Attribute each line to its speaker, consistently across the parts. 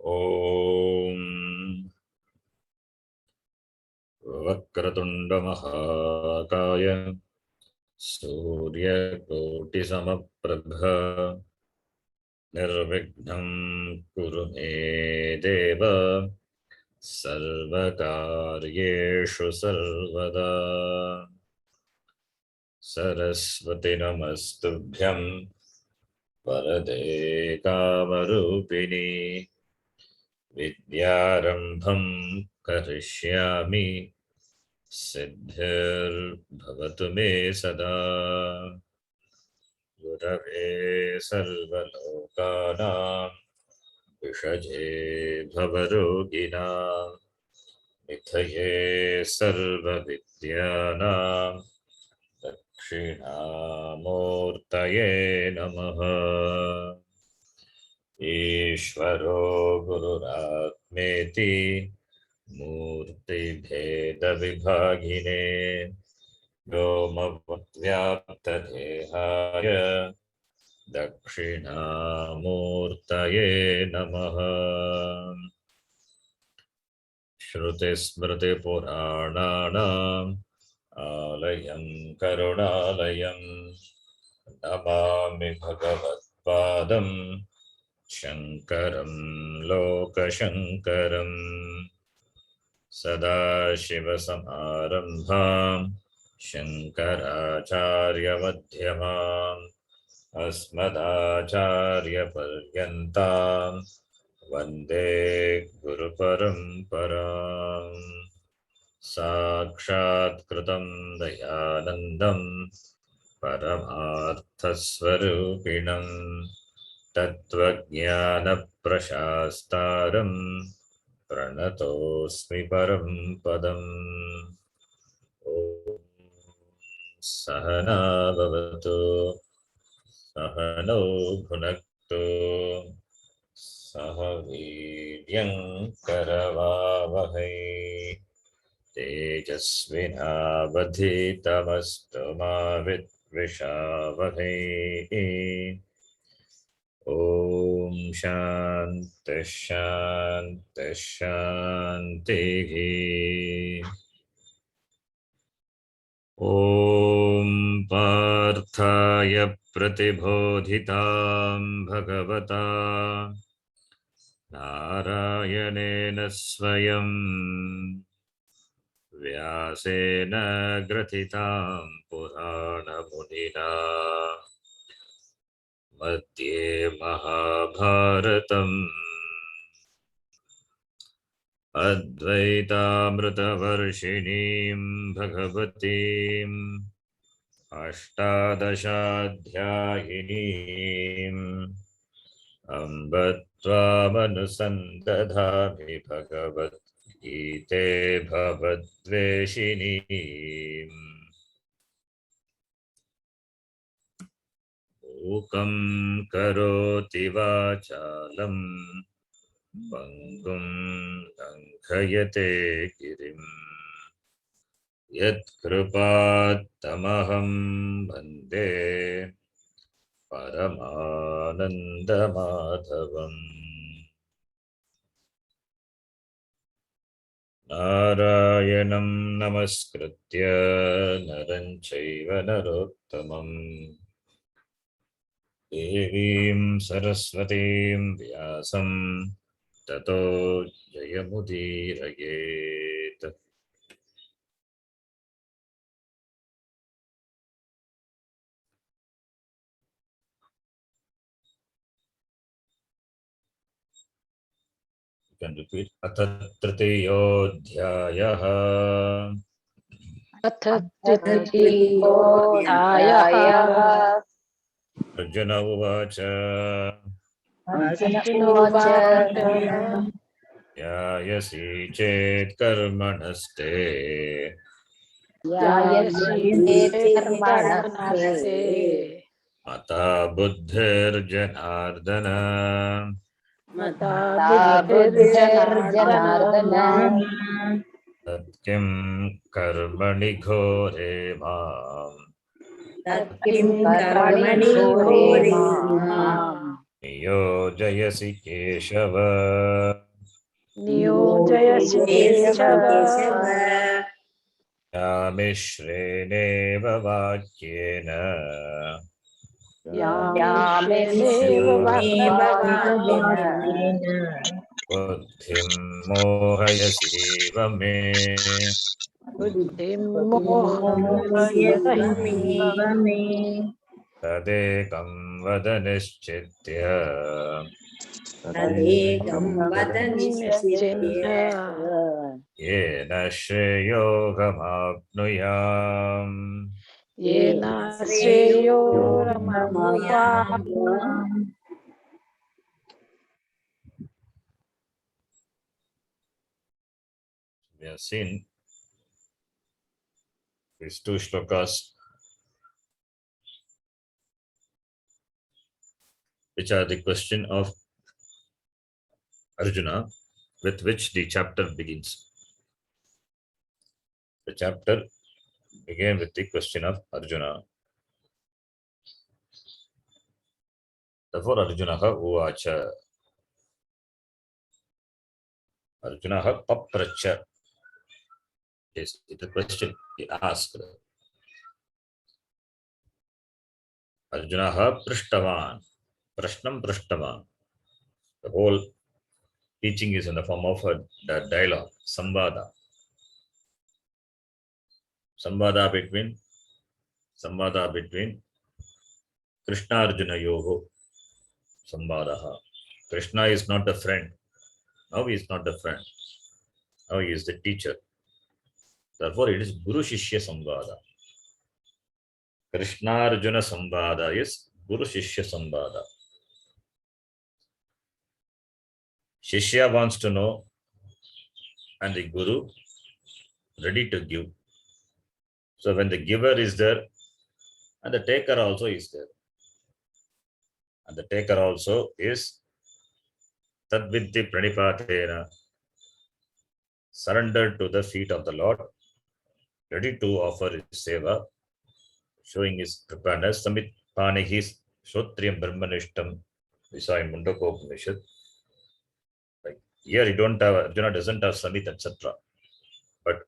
Speaker 1: ॐ वक्रतुण्डमहाकाय सूर्यकोटिसमप्रभ निर्विघ्नं कुरु मे देव सर्वकार्येषु सर्वदा। सरस्वती नमस्तुभ्यं वरदे कामरूपिणी विद्यारम्भं करिष्यामि सिद्धिर्भवतु मे सदा। गुरवे सर्वलोकानां विषजे भवरोगिणां निधये सर्वविद्यानां दक्षिणामूर्तये नमः। ईश्वरो गुरुरात्मेति मूर्तिभेदविभागिने व्योमव्याप्तदेहाय दक्षिणामूर्तये नमः। श्रुतिस्मृतिपुराणानाम् आलयं करुणालयं नमामि भगवत्पादं शङ्करं लोकशङ्करम्। सदाशिवसमारम्भां शङ्कराचार्यमध्यमाम् अस्मदाचार्यपर्यन्तां वन्दे गुरुपरम्पराम्। साक्षात्कृतं दयानन्दं परमार्थस्वरूपिणं तत्त्वज्ञानप्रशास्तारं प्रणतोऽस्मि परं पदम्। ॐ सहना भवतु सहनौ भुनक्तु सह वीर्यं करवावहै तेजस्विनावधीतमस्तु मा विद्विषावहै। ॐ शान्तिः शान्तिः शान्तिः। ॐ पार्थाय प्रतिबोधितां भगवता नारायणेन स्वयं व्यासेन ग्रथितां पुराणमुनिना मध्ये महाभारतम् अद्वैतामृतवर्षिणीं भगवतीम् अष्टादशाध्यायिनीम् अम्ब त्वामनुसन्दधामि भगवद्गीते भवद्वेषिणीम्। मूकं करोति वाचालं पङ्गुं लङ्घयते गिरिं यत्कृपात्तमहं वन्दे परमानन्दमाधवम्। नारायणं नमस्कृत्य नरं चैव नरोत्तमम् देवीं सरस्वतीं व्यासं ततो जयमुदीरयेत्। अथ तृतीयोऽध्यायः।
Speaker 2: अथ तृतीयोऽध्यायः।
Speaker 1: अर्जुन उवाच ध्यायसि चेत् कर्मणस्ते मता बुद्धिर्जनार्दन तत्किं कर्मणि घोरे माम् नियोजयसि केशव
Speaker 2: नियोजयसि केशव
Speaker 1: यामिश्रेणेव वाक्येन
Speaker 2: यामिश्रेणेव वाक्येन
Speaker 1: बुद्धिं मोहयसीव मे
Speaker 2: बुद्धिं मोहयसीव मे
Speaker 1: तदेकं वद निश्चित्य
Speaker 3: तदेकं वद निश्चित्य
Speaker 1: येन श्रेयोगमाप्नुयाम्
Speaker 2: येन श्रेयोरमाप्नुयाम्
Speaker 1: We have seen these two shlokas, which are the question of Arjuna, with which the chapter begins. The chapter began with the question of Arjuna. Therefore, Arjunaha uvacha. Arjunaha papracha. Yes, it's a question he asked. Arjunaha prishtavan. Prashnam prishtavan. The whole teaching is in the form of a dialogue, samvada. Samvada between Krishna Arjuna Yogo. Samvadaha. Krishna is not the friend. Now he is not the friend. Now he is the teacher. Therefore, it is Guru Shishya Samvada. Krishna Arjuna Samvada is Guru Shishya Samvada. Shishya wants to know, and the Guru ready to give. So when the giver is there, and the taker also is there. And the taker also is Tadvidhi Pranipatena, surrendered to the feet of the Lord, ready to offer his seva, showing his preparedness. Samit Panihis Shotriyam Brahmanishtam, we saw in Mundaka Upanishad. Like here, you don't have, Arjuna doesn't have Samit, etc. But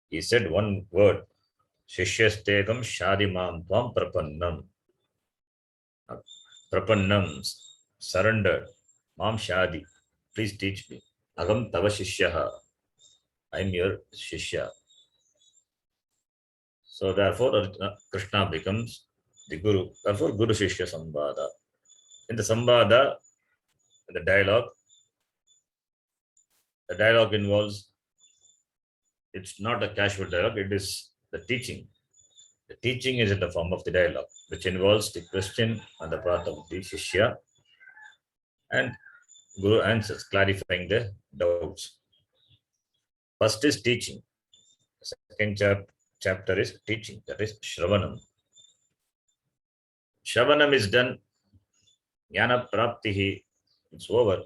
Speaker 1: he said one word, Shishyastegam Shadimam Tvam Prapannam. Prapannam, surrendered. Mam Shadi, please teach me. Agam Tava Shishyaha, I'm your Shishya. So therefore, Krishna becomes the Guru. Therefore, Guru Shishya Samvada. In the Samvada, the dialogue involves, it's not a casual dialogue, it is the teaching. The teaching is in the form of the dialogue, which involves the question on the part of the Shishya, and Guru answers, clarifying the doubts. First is teaching. The second chapter is teaching, that is Shravanam. Shravanam is done, Jnana Praptihi, it's over.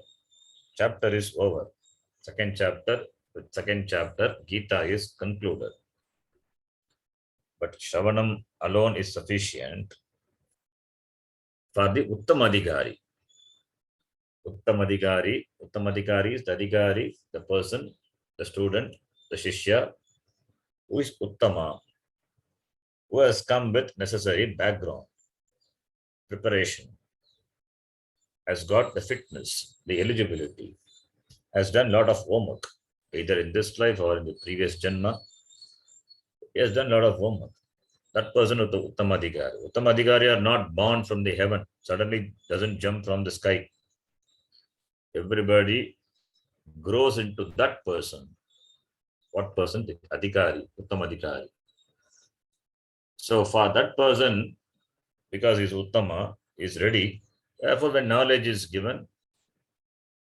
Speaker 1: Chapter is over. Second chapter, Gita is concluded. But Shravanam alone is sufficient for the Uttamadhikari. Uttamadhikari is the Adhikari, the person, the student, the Shishya, who is Uttama, who has come with necessary background, preparation, has got the fitness, the eligibility, has done a lot of homework, either in this life or in the previous Janma. He has done a lot of homework. That person with the Uttamadhikari. Uttamadhikari are not born from the heaven, suddenly doesn't jump from the sky. Everybody grows into that person. What person? The Adhikari, Uttamadhikari. So for that person, because he's Uttama, is ready, therefore when knowledge is given,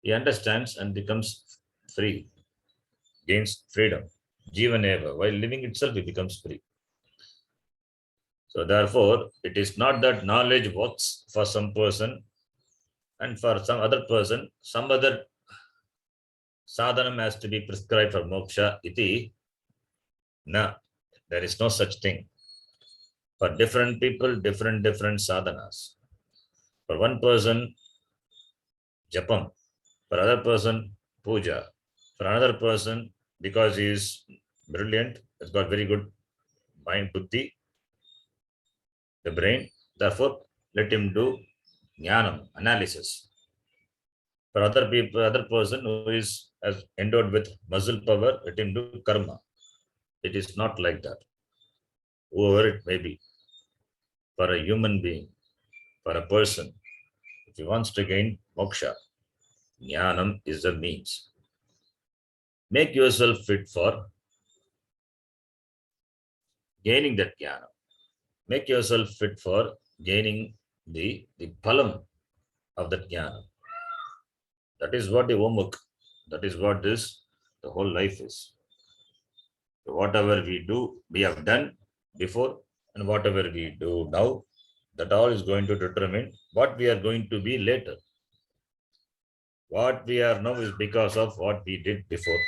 Speaker 1: he understands and becomes free, gains freedom. Jivaneva, while living itself, he becomes free. So therefore, it is not that knowledge works for some person and for some other person, some other sadhanam has to be prescribed for moksha, iti. No, there is no such thing. For different people, different sadhanas. For one person, Japam. For other person, puja. For another person, because he is brilliant, has got very good mind, buddhi, the brain. Therefore, let him do jnanam, analysis. For other people, other person who is as endowed with muscle power, let him do karma. It is not like that. Whoever it may be, for a human being, for a person, if he wants to gain moksha, jnanam is the means. Make yourself fit for gaining that jnana. Make yourself fit for gaining the phalam of that jnana. That is what the omuk, that is what this, the whole life is. So whatever we do, we have done before, and whatever we do now, that all is going to determine what we are going to be later. What we are now is because of what we did before.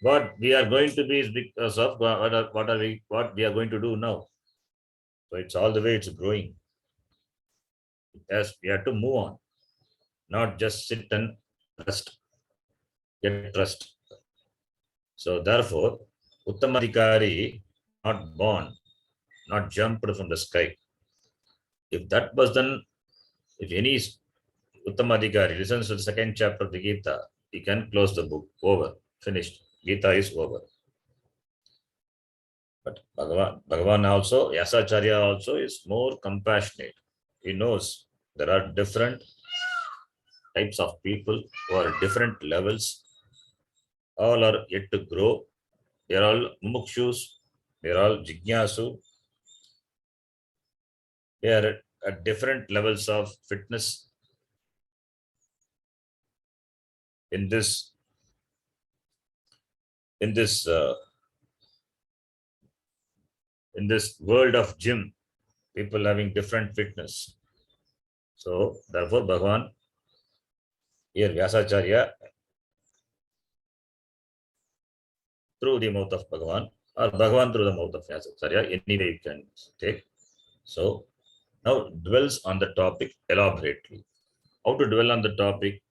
Speaker 1: What we are going to be is because of what we are going to do now. So it's all the way it's growing. Yes, we have to move on, not just sit and rest, get rest. So therefore, Uttamadhikari, not born, not jumped from the sky. If that person, if any Uttamadhikari listens to the second chapter of the Gita, he can close the book. Over. Finished. Gita is over. But Bhagavan also, Yasacharya also is more compassionate. He knows there are different types of people who are at different levels. All are yet to grow. They are all mumukshus. They are all jignasu. They are at different levels of fitness. In this world of gym, people having different fitness. So therefore, Bhagavan here Vyasacharya, through the mouth of Bhagavan, or Bhagavan through the mouth of Vyasacharya, any way you can take. So now dwells on the topic elaborately. How to dwell on the topic?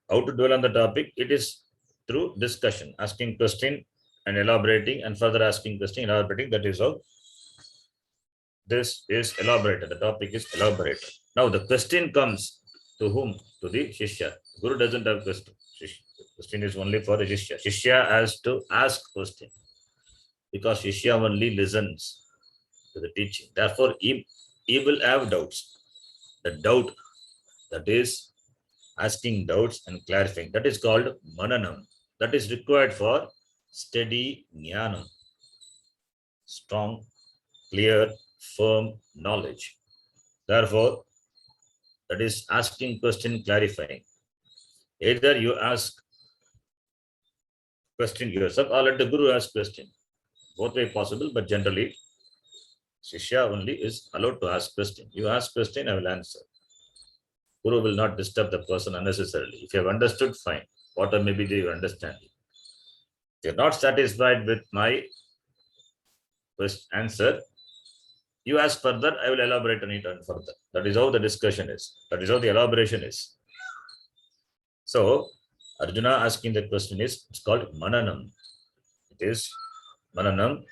Speaker 1: How to dwell on the topic? It is through discussion, asking question and elaborating, and further asking question, elaborating. That is how this is elaborated. The topic is elaborated. Now the question comes to whom? To the Shishya. Guru doesn't have question. Question is only for the Shishya. Shishya has to ask question, because Shishya only listens to the teaching. Therefore, he will have doubts. The doubt, that is asking doubts and clarifying, that is called mananam. That is required for steady jnanam, strong, clear, firm knowledge. Therefore, that is asking question, clarifying. Either you ask question yourself, or let the Guru ask question. Both way possible, but generally Shishya only is allowed to ask question. You ask question, I will answer. Guru will not disturb the person unnecessarily. If you have understood, fine. Whatever may be your understanding. If you are not satisfied with my answer, you ask further, I will elaborate on it and further. That is how the discussion is. That is how the elaboration is. So, Arjuna asking the question is, it's called mananam. It is mananam.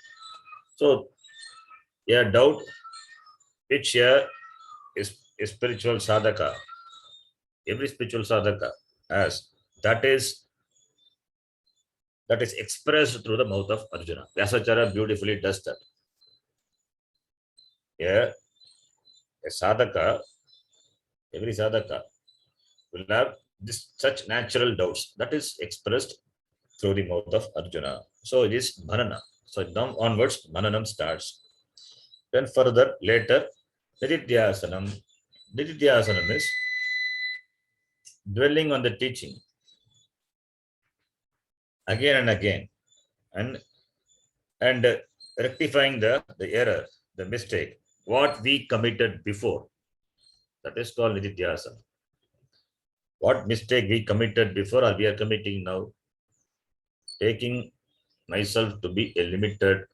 Speaker 1: So, a doubt which here is spiritual sadhaka. Every spiritual sadhaka has, that is expressed through the mouth of Arjuna. Vyasacharya beautifully does that. Yeah, a sadhaka, every sadhaka will have such natural doubts that is expressed through the mouth of Arjuna. So it is manana. So now onwards, mananam starts. Then further, later, nididhyasanam. Nididhyasanam is dwelling on the teaching again and again, and rectifying the error, the mistake, what we committed before. That is called nididhyasana. What mistake we committed before or we are committing now? Taking myself to be a limited,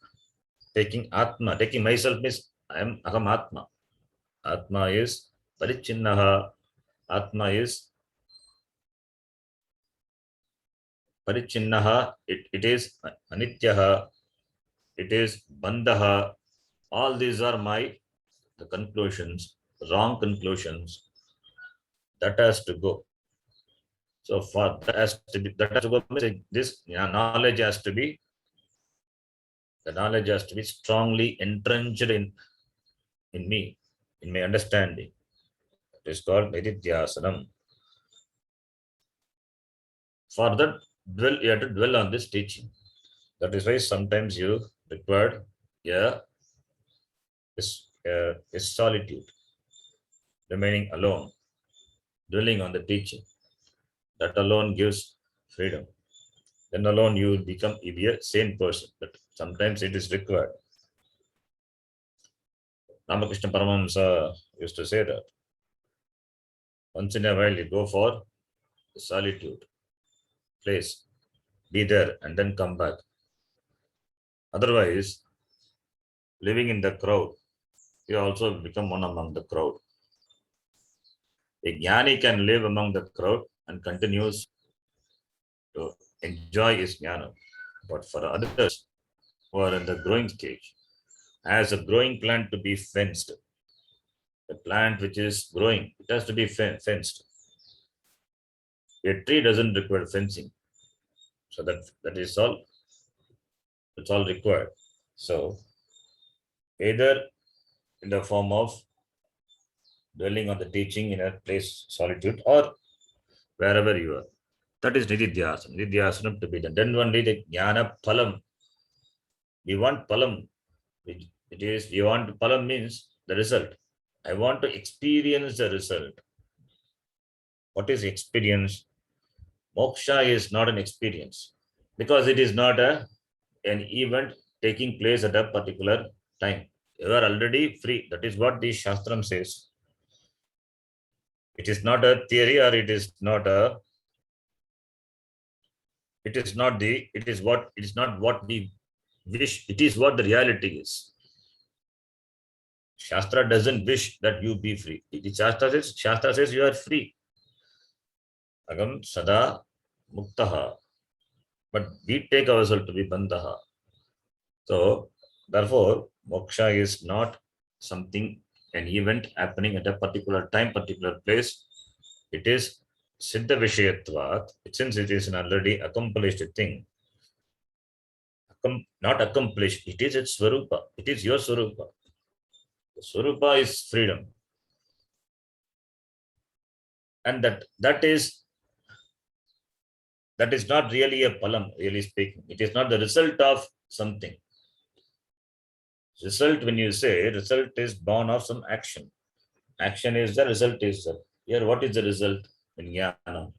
Speaker 1: taking Atma. Taking myself means I am Aham Atma. Atma is Parichinnaha Atma is Parichinnaha, it is Anityaha, it is Bandhaha. All these are the conclusions, wrong conclusions. That has to go. So for that has to be, that has to go. This knowledge has to be, the knowledge has to be strongly entrenched in me, in my understanding. It is called Nididhyasanam. For that, you have to dwell on this teaching. That is why sometimes you require a solitude, remaining alone, dwelling on the teaching. That alone gives freedom. Then alone you will be a sane person. But sometimes it is required. Ramakrishna Paramahamsa used to say that once in a while you go for solitude, place, be there and then come back. Otherwise, living in the crowd, you also become one among the crowd. A jnani can live among the crowd and continues to enjoy his jnana. But for others who are in the growing stage, as a growing plant to be fenced, a plant which is growing, it has to be fenced. A tree doesn't require fencing. So that is all. It's all required. So either in the form of dwelling on the teaching in a place solitude or wherever you are. That is Nididhyasanam. Nididhyasanam to be done. Then only the Jnana Phalam. We want Phalam. We want Phalam means the result. I want to experience the result. What is experience? Moksha is not an experience because it is not an event taking place at a particular time. You are already free. That is what the Shastram says. It is not a theory or it is not what we wish. It is what the reality is. Shastra doesn't wish that you be free. Shastra says you are free. Agam sada muktaha. But we take ourselves to be bandhaha. So, therefore, moksha is not something, an event happening at a particular time, particular place. It is siddha vishayatvat. Since it is an already accomplished thing, not accomplished, it is its swarupa. It is your swarupa. The swarupa is freedom. And that is not really a palam, really speaking. It is not the result of something. Result, when you say result, is born of some action. Action is the result is the. Here, what is the result in jnanam?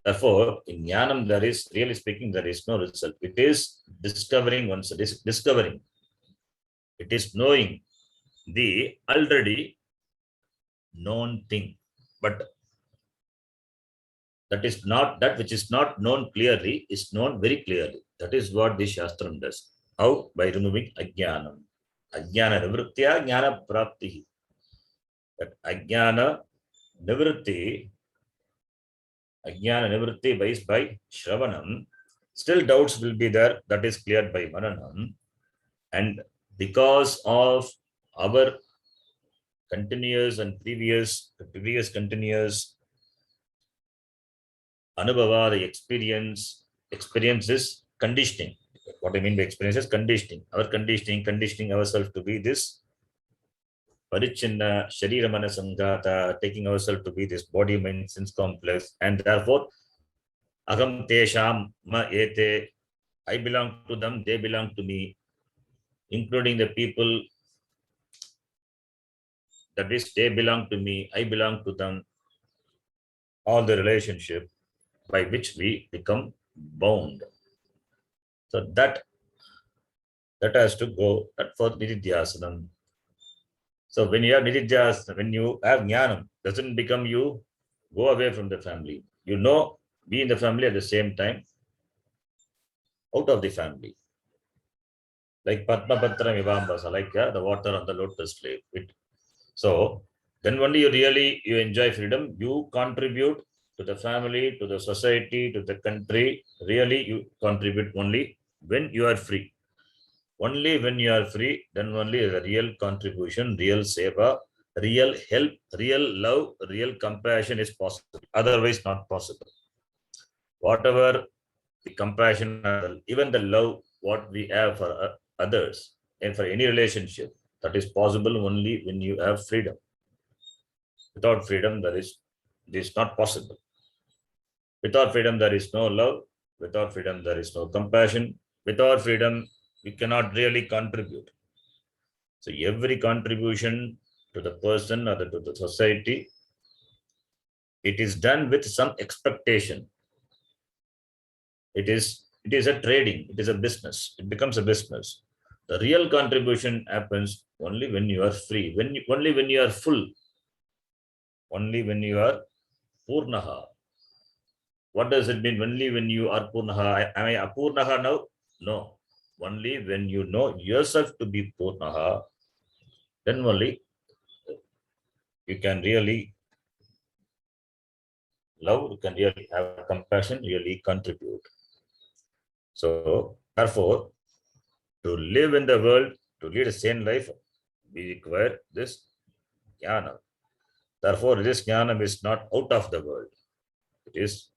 Speaker 1: Therefore, in jnanam, there is, really speaking, there is no result. It is discovering once, it is discovering. It is knowing the already known thing. But that is not, that which is not known clearly is known very clearly. That is what the Shastram does. How? By removing ajnanam. Ajnana nivrittya jnana prapti. That ajnana nivritti by Shravanam, still doubts will be there. That is cleared by Mananam. And because of our continuous and previous continuous Anubhava, the experience is conditioning. What I mean by experience is conditioning. Our conditioning ourselves to be this Parichinna, Sharira Manasangata, taking ourselves to be this body, mind, sense complex, and therefore, Agam Tesham Ma Ete, I belong to them, they belong to me, including the people, that is, they belong to me, I belong to them, all the relationship by which we become bound. So that has to go, that for Nididhyasanam. So when you have Nididhyasana, when you have Jnanam, doesn't become you go away from the family. You know, be in the family at the same time, out of the family. Like Padmapatra Vivambasa, like the water on the lotus leaf. So then only you enjoy freedom. You contribute to the family, to the society, to the country. Really, you contribute only when you are free. Only when you are free, then only the real contribution, real seva, real help, real love, real compassion is possible. Otherwise, not possible. Whatever the compassion, even the love, what we have for others and for any relationship, that is possible only when you have freedom. Without freedom, it is not possible. Without freedom, there is no love. Without freedom, there is no compassion. Without freedom, we cannot really contribute. So every contribution to the person or to the society, it is done with some expectation. It is a trading. It is a business. It becomes a business. The real contribution happens only when you are free. Only when you are full. Only when you are purnaha. What does it mean? Only when you are purnaha. Am I apurnaha now? No. Only when you know yourself to be purnaha, then only you can really love, you can really have compassion, really contribute. So, therefore, to live in the world, to lead a sane life, we require this jnana. Therefore, this jnana is not out of the world. It is,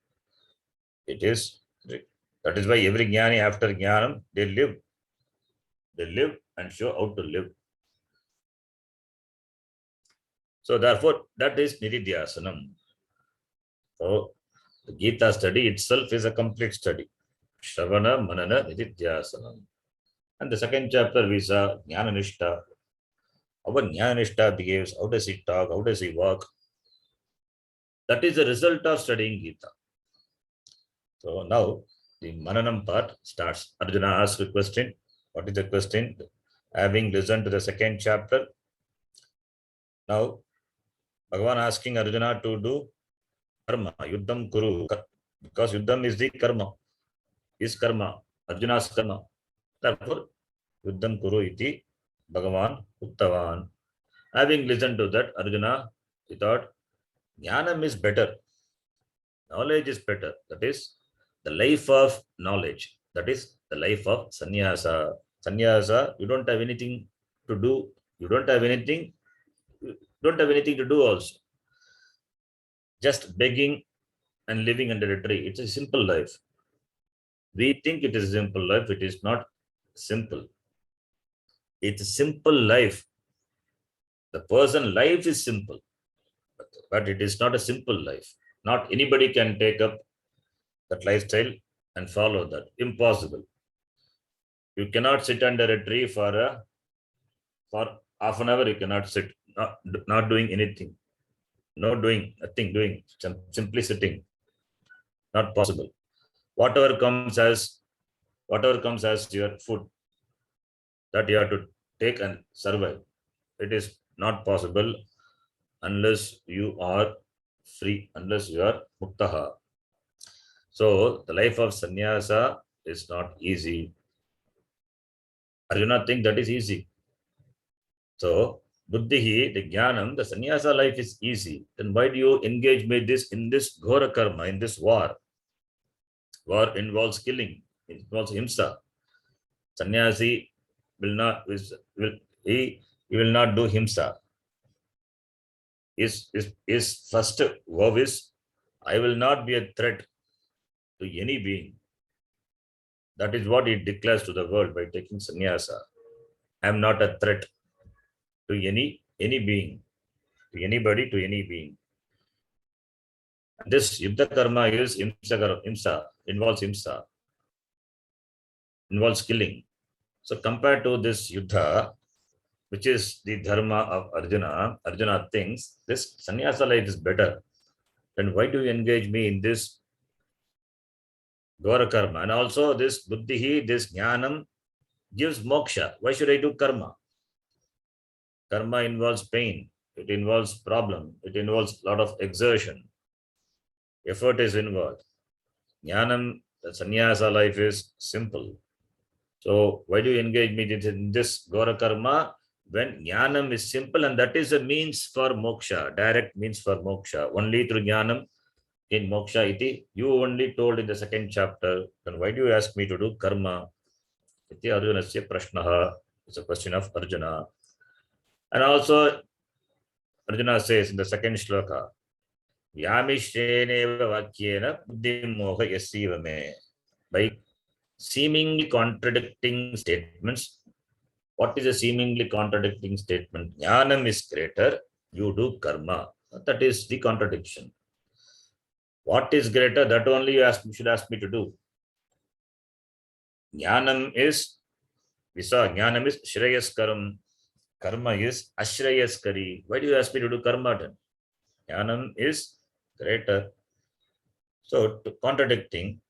Speaker 1: that is why every jnani after jnanam, they live and show how to live. So, therefore, that is nididhyasanam. So, the Gita study itself is a complete study. Shravana, Manana, Nididhyasanam. And the second chapter we saw Jnana Nishta. How Jnana Nishta behaves, how does he talk, how does he walk? That is the result of studying Gita. So now the Mananam part starts. Arjuna asks a question. What is the question? Having listened to the second chapter, now Bhagavan asking Arjuna to do karma, yuddham kuru, because yuddham is the karma, is karma, Arjuna's karma. Therefore, yuddham kuru iti Bhagavan uttavan. Having listened to that, Arjuna, he thought, jnanam is better. Knowledge is better. That is the life of knowledge. That is the life of sannyasa. Sannyasa, you don't have anything to do. You don't have anything to do also. Just begging and living under a tree. It's a simple life. We think it is a simple life. It is not simple. It's a simple life. The person life is simple, but it is not a simple life. Not anybody can take up that lifestyle and follow that. Impossible. You cannot sit under a tree for half an hour. You cannot sit, not doing anything. No doing, nothing doing, simply sitting. Not possible. Whatever comes as your food, that you have to take and survive. It is not possible unless you are free, unless you are muktaha. So the life of sannyasa is not easy. Arjuna think that is easy. So buddhihi, the jnanam, the sannyasa life is easy. Then why do you engage me in this ghora karma, in this war? War involves killing, it involves himsa. Sannyasi will not do himsa. His first vow is, I will not be a threat to any being. That is what he declares to the world by taking sannyasa. I am not a threat to any being, to anybody, to any being. This yuddha karma is himsa, involves himsa, involves killing. So compared to this yuddha, which is the dharma of Arjuna, Arjuna thinks this sannyasa life is better. Then why do you engage me in this ghora karma? And also this buddhihi, this jnanam gives moksha. Why should I do karma? Karma involves pain. It involves problem. It involves a lot of exertion. Effort is involved. Jnanam, the sannyasa life is simple. So why do you engage me in this ghora karma? when jnanam is simple, and that is a means for moksha, direct means for moksha. Only through jnanam in moksha iti, you only told in the second chapter. Then why do you ask me to do karma? Iti Arjunasya prashnaha. It's a question of Arjuna. And also Arjuna says in the second shloka, Yamishreneva vakyena buddhim moha yasiva me. By seemingly contradicting statements. What is a seemingly contradicting statement? Jnanam is greater, you do karma. That is the contradiction. What is greater? That only you should ask me to do. Jnanam is, we saw jnanam is shreyaskaram, karma is ashreyaskari. Why do you ask me to do karma then? Jnanam is greater. So, contradicting.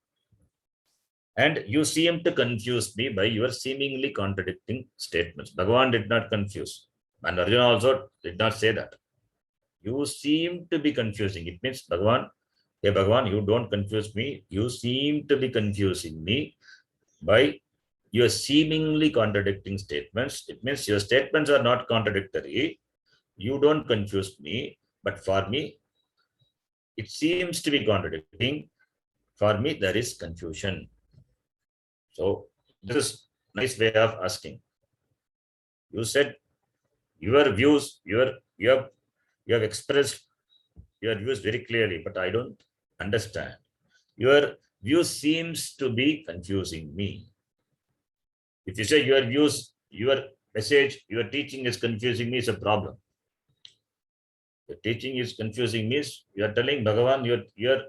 Speaker 1: And you seem to confuse me by your seemingly contradicting statements. Bhagavan did not confuse. And Arjuna also did not say that. You seem to be confusing. It means, Bhagavan, hey Bhagavan, you don't confuse me. You seem to be confusing me by your seemingly contradicting statements. It means your statements are not contradictory. You don't confuse me. But for me, it seems to be contradicting. For me, there is confusion. So this is a nice way of asking. You said your views, you have expressed your views very clearly, but I don't understand. Your view seems to be confusing me. If you say your views, your message, your teaching is confusing me, it's a problem. The teaching is confusing me. You are telling Bhagavan, your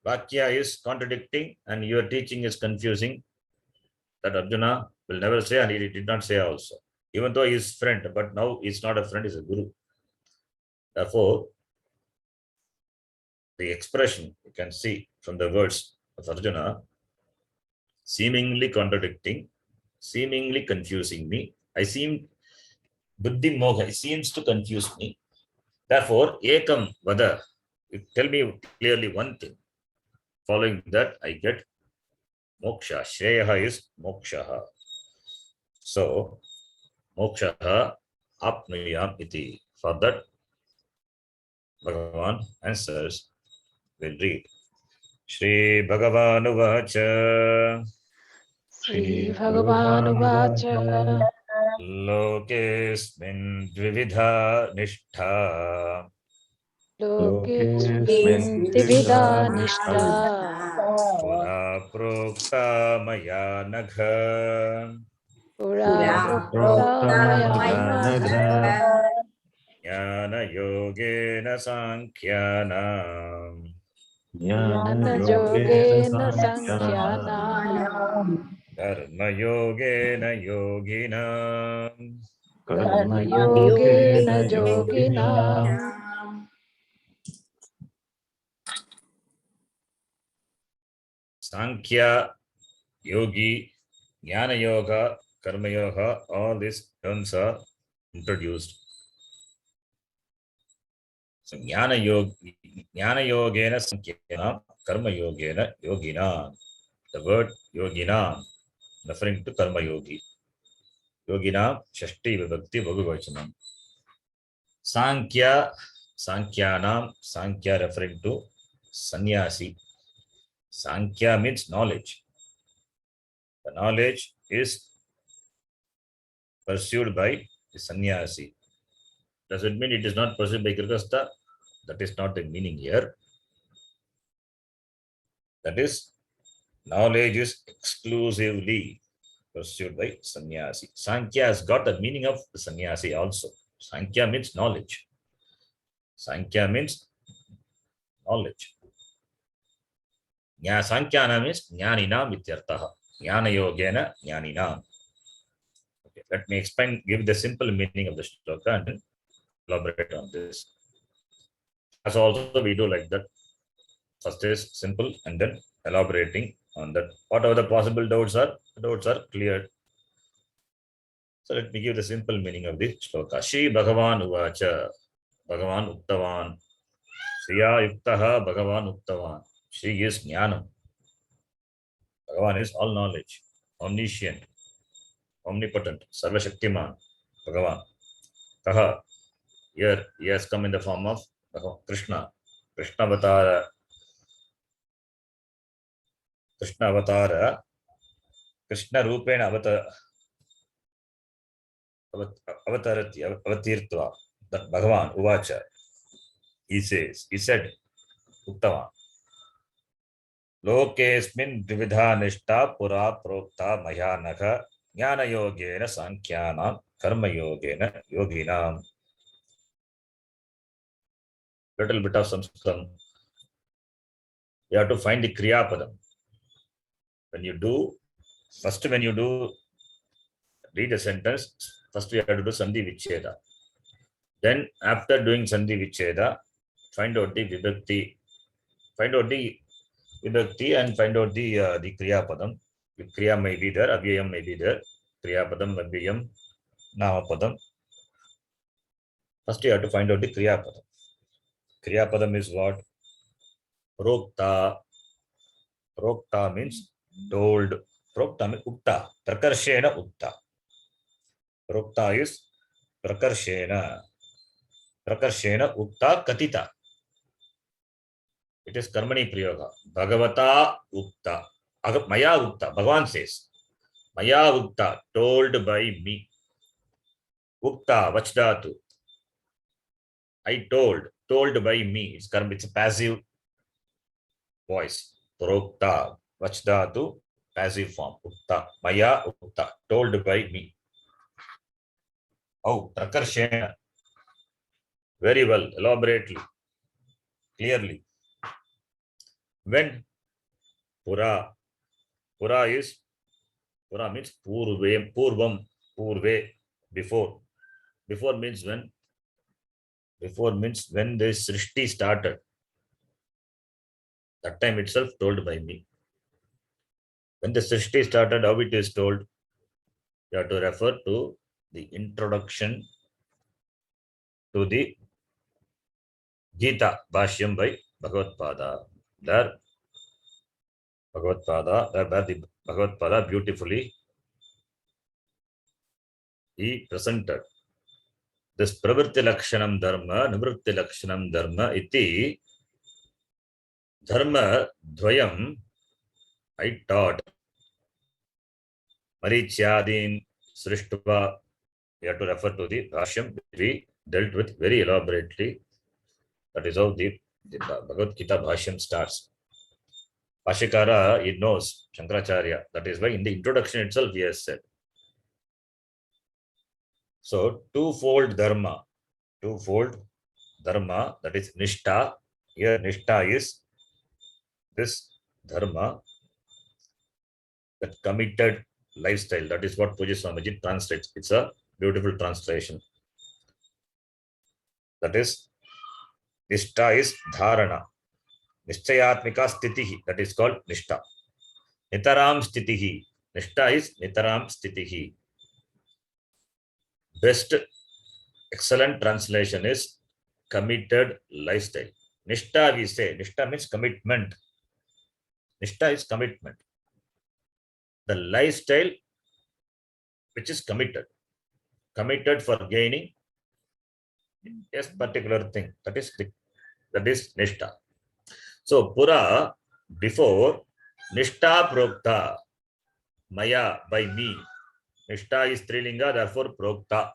Speaker 1: Vakya is contradicting and your teaching is confusing. That Arjuna will never say, and he did not say also. Even though he is friend, but now he's not a friend, he's a guru. Therefore, the expression you can see from the words of Arjuna, seemingly contradicting, seemingly confusing me. I seem, buddhi moha, it seems to confuse me. Therefore, ekam vada, tell me clearly one thing. Following that, I get moksha. Shreyaha is moksha. So, moksha apnuyam iti. For that, Bhagavan answers, we'll read. Shri Bhagavanu vacha.
Speaker 2: Shri Bhagavanu vacha.
Speaker 1: Lokesmin dvividha nishtha.
Speaker 2: Lokesmin dvividha nishtha.
Speaker 1: Pura prokta maya nagha.
Speaker 2: Pura prokta maya nagha.
Speaker 1: Jnana yogena sankhyana.
Speaker 2: Jnana yogena sankhyanam.
Speaker 1: Karma yogena yogina.
Speaker 2: Karma yogena yoginam.
Speaker 1: Sankhya, yogi, jnana yoga, karma yoga, all these terms are introduced. So jnana yogena sankhyanam, karma yogena yogina. The word yogina referring to karma yogi. Yogina shashti vibhakti bhagavachanam. Sankhya, sankhyanam, sankhya referring to sannyasi. Sankhya means knowledge. The knowledge is pursued by the sannyasi. Does it mean it is not pursued by Grihastha? That is not the meaning here. That is, knowledge is exclusively pursued by sannyasi. Sankhya has got the meaning of the sannyasi also. Sankhya means knowledge. Sankhya means knowledge. Sankhyanam means jnaninam ityartaha. Jnana yogena jnaninam. Okay, let me explain, give the simple meaning of the shloka and then elaborate on this. As also we do like that. First is simple and then elaborating on that. Whatever the possible doubts are cleared. So let me give the simple meaning of the shloka. Shri Bhagavan uvacha. Bhagavan uktavan. Shriya yuktaha Bhagavan uktavan. Shri is jnanam. Bhagavan is all knowledge, omniscient, omnipotent, sarva shaktiman. Bhagavan. Kaha. Here he has come in the form of Krishna. Krishna Avatara. Krishna Avatara. Krishna Rupena Avatirtva. That Bhagavan Uvacha. He said, Uttama. Lokesmin Dvividha Nishta Pura Prokta Mayanaka Jnana Yogena Sankhyanam Karma Yogena Yoginam. Little bit of Sanskritam. You have to find the Kriya Padam. When you do read a sentence, first we have to do Sandhi Vicheda. Then after doing Sandhi Vicheda, find out the Vibhakti. Find out the Vibhakti and find out the Kriya Padam. The Kriya may be there, Avyayam may be there. Kriya Padam, Avyayam, Nama Padam. First you have to find out the Kriya Padam. Kriya Padam is what? Prokta. Prokta means told. Prokta means Utta. Prakarshena Utta. Prokta is Prakarshena. Prakarshena Utta Katita. It is Karmani Priyoga. Bhagavata Utta. Maya Utta. Bhagavan says. Maya Utta. Told by me. Utta Vachdatu. I told. Told by me. It's a passive voice. Prokta. Vachdatu. Passive form. Utta. Maya Utta. Told by me. Oh, Prakarshena. Very well. Elaborately. Clearly. When? Pura. Pura means Purve, Purvam, Purve, before. Before means when? Before means when the Srishti started. That time itself told by me. When the Srishti started, how it is told? You have to refer to the introduction to the Gita Bhashyam by Bhagavad-pada. There the Bhagavad-pada beautifully he presented this Pravritti Lakshanam Dharma, Nivritti Lakshanam Dharma iti Dharma Dvayam I taught. Maricyadin Srishtva. We have to refer to the Bhashyam we dealt with very elaborately. That is how the Bhagavad Gita Bhashyam starts. Bhashyakara, he knows Shankaracharya. That is why in the introduction itself he has said. So, twofold dharma, that is Nishtha. Here, Nishtha is this dharma, that committed lifestyle. That is what Pujya Swamiji translates. It's a beautiful translation. That is, Nishtha is Dharana. Nishchayatmika Stitihi. That is called Nishtha. Nitaram Stitihi. Nishtha is Nitaram Stitihi. Best, excellent translation is committed lifestyle. Nishtha we say. Nishtha means commitment. Nishtha is commitment. The lifestyle which is committed. Committed for gaining a particular thing. That is Nishtha. So Pura, before, Nishtha Prokta, Maya, by me. Nishtha is Strilinga, therefore Prokta.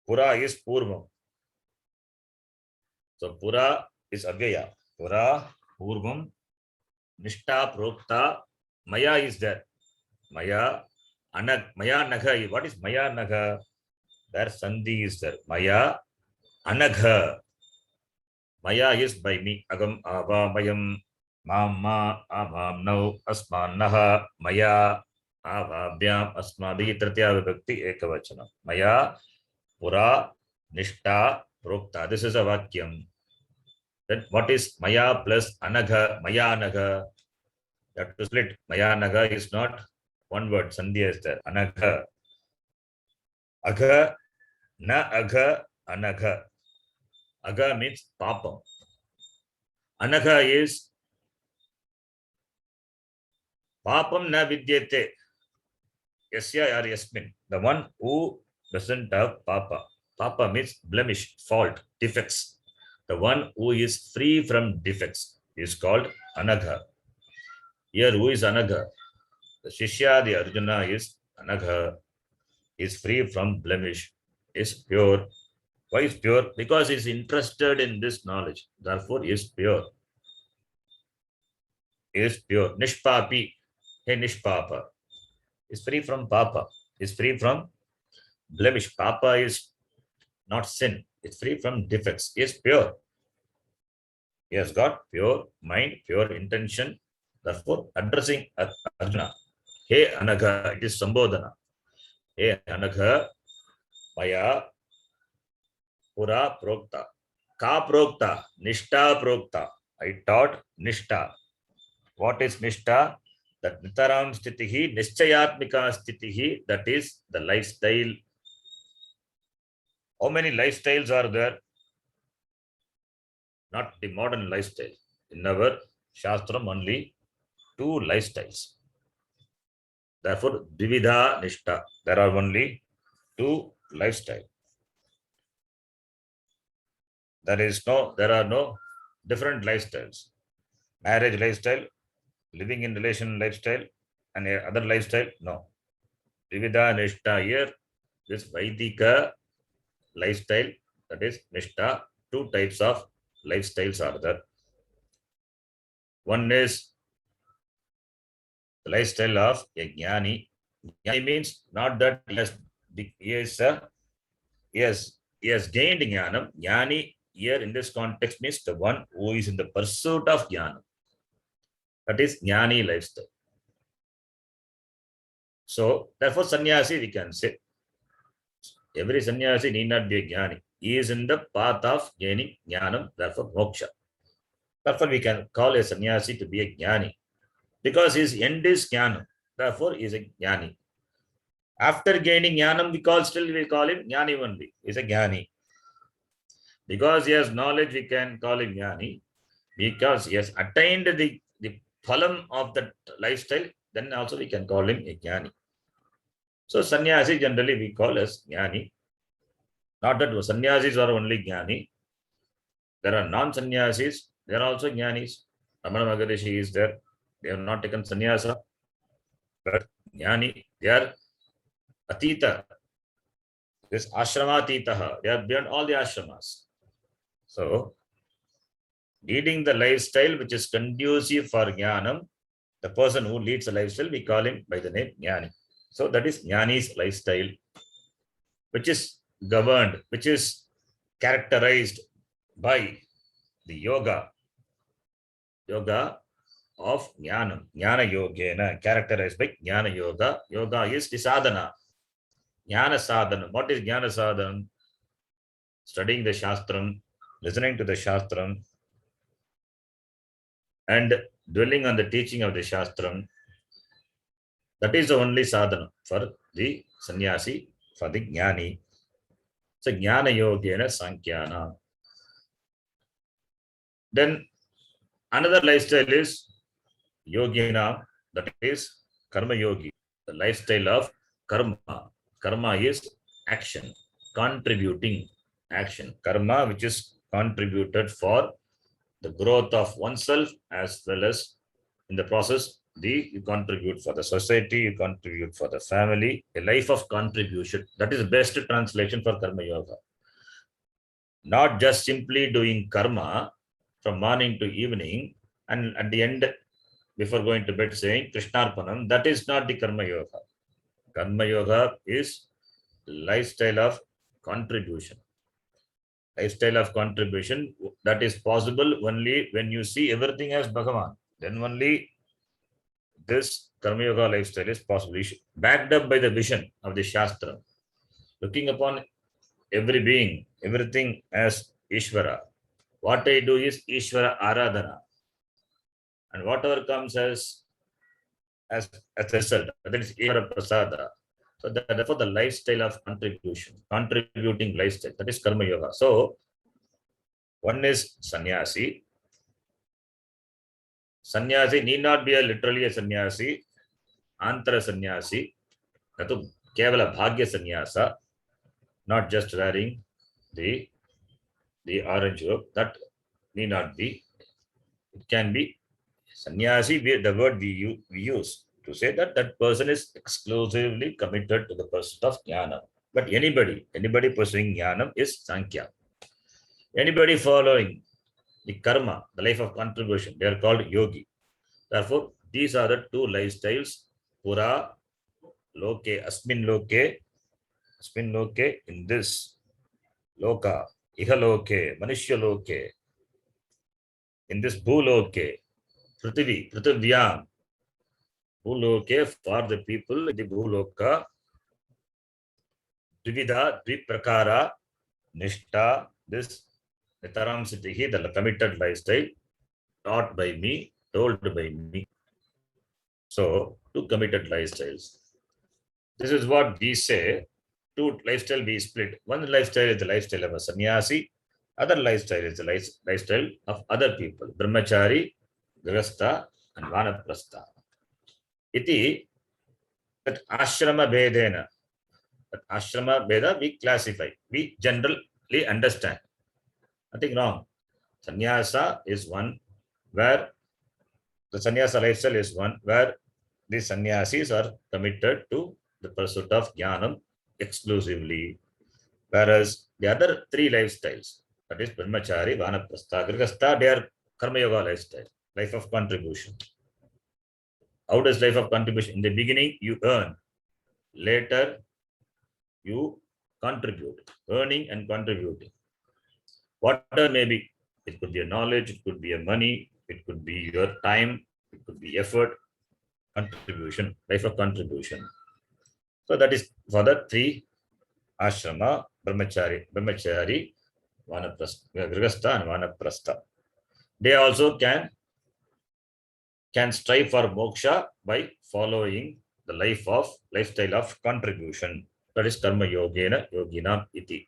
Speaker 1: Pura is Purvam. So Pura is Avyaya. Pura, Purvam, Nishtha Prokta, Maya is there. Maya, Maya Nagha. What is Maya Nagha? There Sandhi is there. Maya, Anagha. Maya is by me. Agam Ava Mayam Mama Avam No Asmanaha Maya Avabhyam Asmadi Tritya Vibhakti Ekavachana. Maya Pura Nishtha Prokta. This is a Vakyam. Then what is Maya plus Anagha? Maya Anagha. You have to split. Maya Anagha is not one word. Sandhya is there. Anagha. Agha, na agha, anagha. Agha means papam. Anagha is papam na vidyate. Yasya or Yasmin, the one who doesn't have papa. Papa means blemish, fault, defects. The one who is free from defects is called Anagha. Here, who is Anagha? The Shishya, the Arjuna is Anagha, is free from blemish, is pure. Why is pure? Because he is interested in this knowledge. Therefore, he is pure. He is pure. Nishpapi, hey Nishpapa, is free from papa, is free from blemish. Papa is not sin, it's free from defects, is pure. He has got pure mind, pure intention. Therefore, addressing Arjuna, hey Anagha, it is Sambodhana. Hey Anagha, Maya Pura Prokta. Ka Prokta, Nishta Prokta. I taught Nishta. What is Nishta? That Nitaram Sthitihi, Nischayatmika Sthitihi, that is the lifestyle. How many lifestyles are there? Not the modern lifestyle. In our Shastram, only 2 lifestyles. Therefore, Dividha Nishta. There are only 2 lifestyles. There are no different lifestyles. Marriage lifestyle, living in relation lifestyle, and other lifestyle, no. Dividha Nishta here, this Vaidika lifestyle, that is Nishta. 2 types of lifestyles are there. One is the lifestyle of a Jnani. Jnani means not that he has gained Jnanam. Jnani here in this context means the one who is in the pursuit of Jnanam. That is Jnani lifestyle. So, therefore, sannyasi we can say. Every sannyasi need not be a Jnani. He is in the path of gaining Jnanam, therefore moksha. Therefore, we can call a sannyasi to be a Jnani. Because his end is Jnanam. Therefore, he is a Jnani. After gaining Jnanam, we call him Jnani only. He is a Jnani. Because he has knowledge, we can call him Jnani. Because he has attained the phalam of that lifestyle, then also we can call him a Jnani. So, sannyasi generally we call as Jnani. Not that sannyasis are only Jnani. There are non-sannyasis. They are also Jnanis. Ramana Maharishi is there. They have not taken sannyasa. But Jnani, they are Atita. This ashrama Atitaha. They are beyond all the ashramas. So, leading the lifestyle which is conducive for Jnanam, the person who leads the lifestyle, we call him by the name Jnani. So, that is Jnani's lifestyle, which is governed, which is characterized by the yoga of Jnanam, Jnana Yogena, characterized by Jnana Yoga. Yoga is the sadhana, Jnana sadhana. What is Jnana sadhana? Studying the Shastram, listening to the Shastram, and dwelling on the teaching of the Shastram. That is the only sadhana for the sannyasi, for the Jnani. So, Jnana Yogena Sankyana. Then, another lifestyle is Yogina, that is Karma Yogi, the lifestyle of Karma. Karma is action, contributing action. Karma, which is contributed for the growth of oneself as well as in the process, you contribute for the society, you contribute for the family, a life of contribution. That is the best translation for Karma Yoga. Not just simply doing karma from morning to evening and at the end, before going to bed, saying Krishnarpanam, that is not the Karma Yoga. Karma Yoga is lifestyle of contribution. Lifestyle of contribution that is possible only when you see everything as Bhagavan. Then only this Karma Yoga lifestyle is possible. Backed up by the vision of the Shastra. Looking upon every being, everything as Ishvara. What I do is Ishvara Aradhana. And whatever comes as a result, that is Ishvara Prasada. So therefore the lifestyle of contribution, contributing lifestyle, that is Karma Yoga. So one is sannyasi. Sannyasi need not be literally a sannyasi, antara sannyasi. Natu kevala bhagya sannyasa, not just wearing the orange robe. That need not be. It can be sannyasi. The word we use to say that that person is exclusively committed to the pursuit of jnana. But anybody pursuing jnanam is sankhya. Anybody following the karma, the life of contribution, they are called yogi. Therefore, these are the two lifestyles. Pura loke, asmin loke, in this loka, ihaloke, manishya loke, in this bhuloke, prithivya, bhuloke, for the people in the bhuloka, dvida, dviprakara, nishta, this nitaram siddhi, the committed lifestyle, taught by me, told by me. So, two committed lifestyles. This is what we say. Two lifestyle we split. One lifestyle is the lifestyle of a sannyasi. Other lifestyle is the lifestyle of other people. Brahmachari, Grihastha, and Vanaprastha. Iti that ashrama bedena. That ashrama beda we classify. We generally understand. Nothing wrong. Sannyasa is one where the sannyasa lifestyle is one where the sannyasis are committed to the pursuit of jnanam exclusively, whereas the other three lifestyles, that is brahmachari, vanaprastha, grihastha, they are karma yoga lifestyle, life of contribution. How does life of contribution? In the beginning, you earn. Later, you contribute. Earning and contributing. Whatever may be, it could be a knowledge, it could be a money, it could be your time, it could be effort, contribution, life of contribution. So that is for the three ashrama, brahmachari, vanaprastha, grihastha, and vanaprastha. They also can strive for moksha by following the lifestyle of contribution. That is karma yogena yogina iti.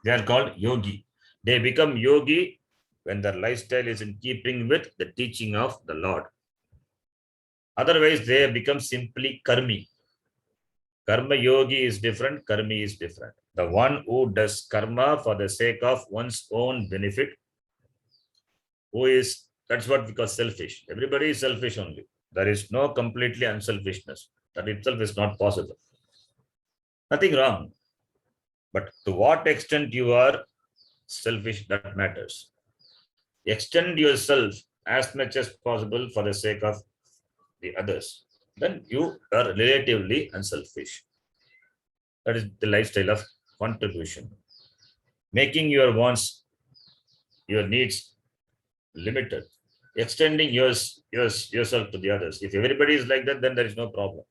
Speaker 1: They are called yogi. They become yogi when their lifestyle is in keeping with the teaching of the Lord. Otherwise, they become simply karmi. Karma yogi is different, karmi is different. The one who does karma for the sake of one's own benefit, that's what we call selfish. Everybody is selfish only. There is no completely unselfishness. That itself is not possible. Nothing wrong. But to what extent you are selfish, that matters. Extend yourself as much as possible for the sake of the others. Then you are relatively unselfish. That is the lifestyle of contribution. Making your wants, your needs limited. Extending yourself to the others. If everybody is like that, then there is no problem.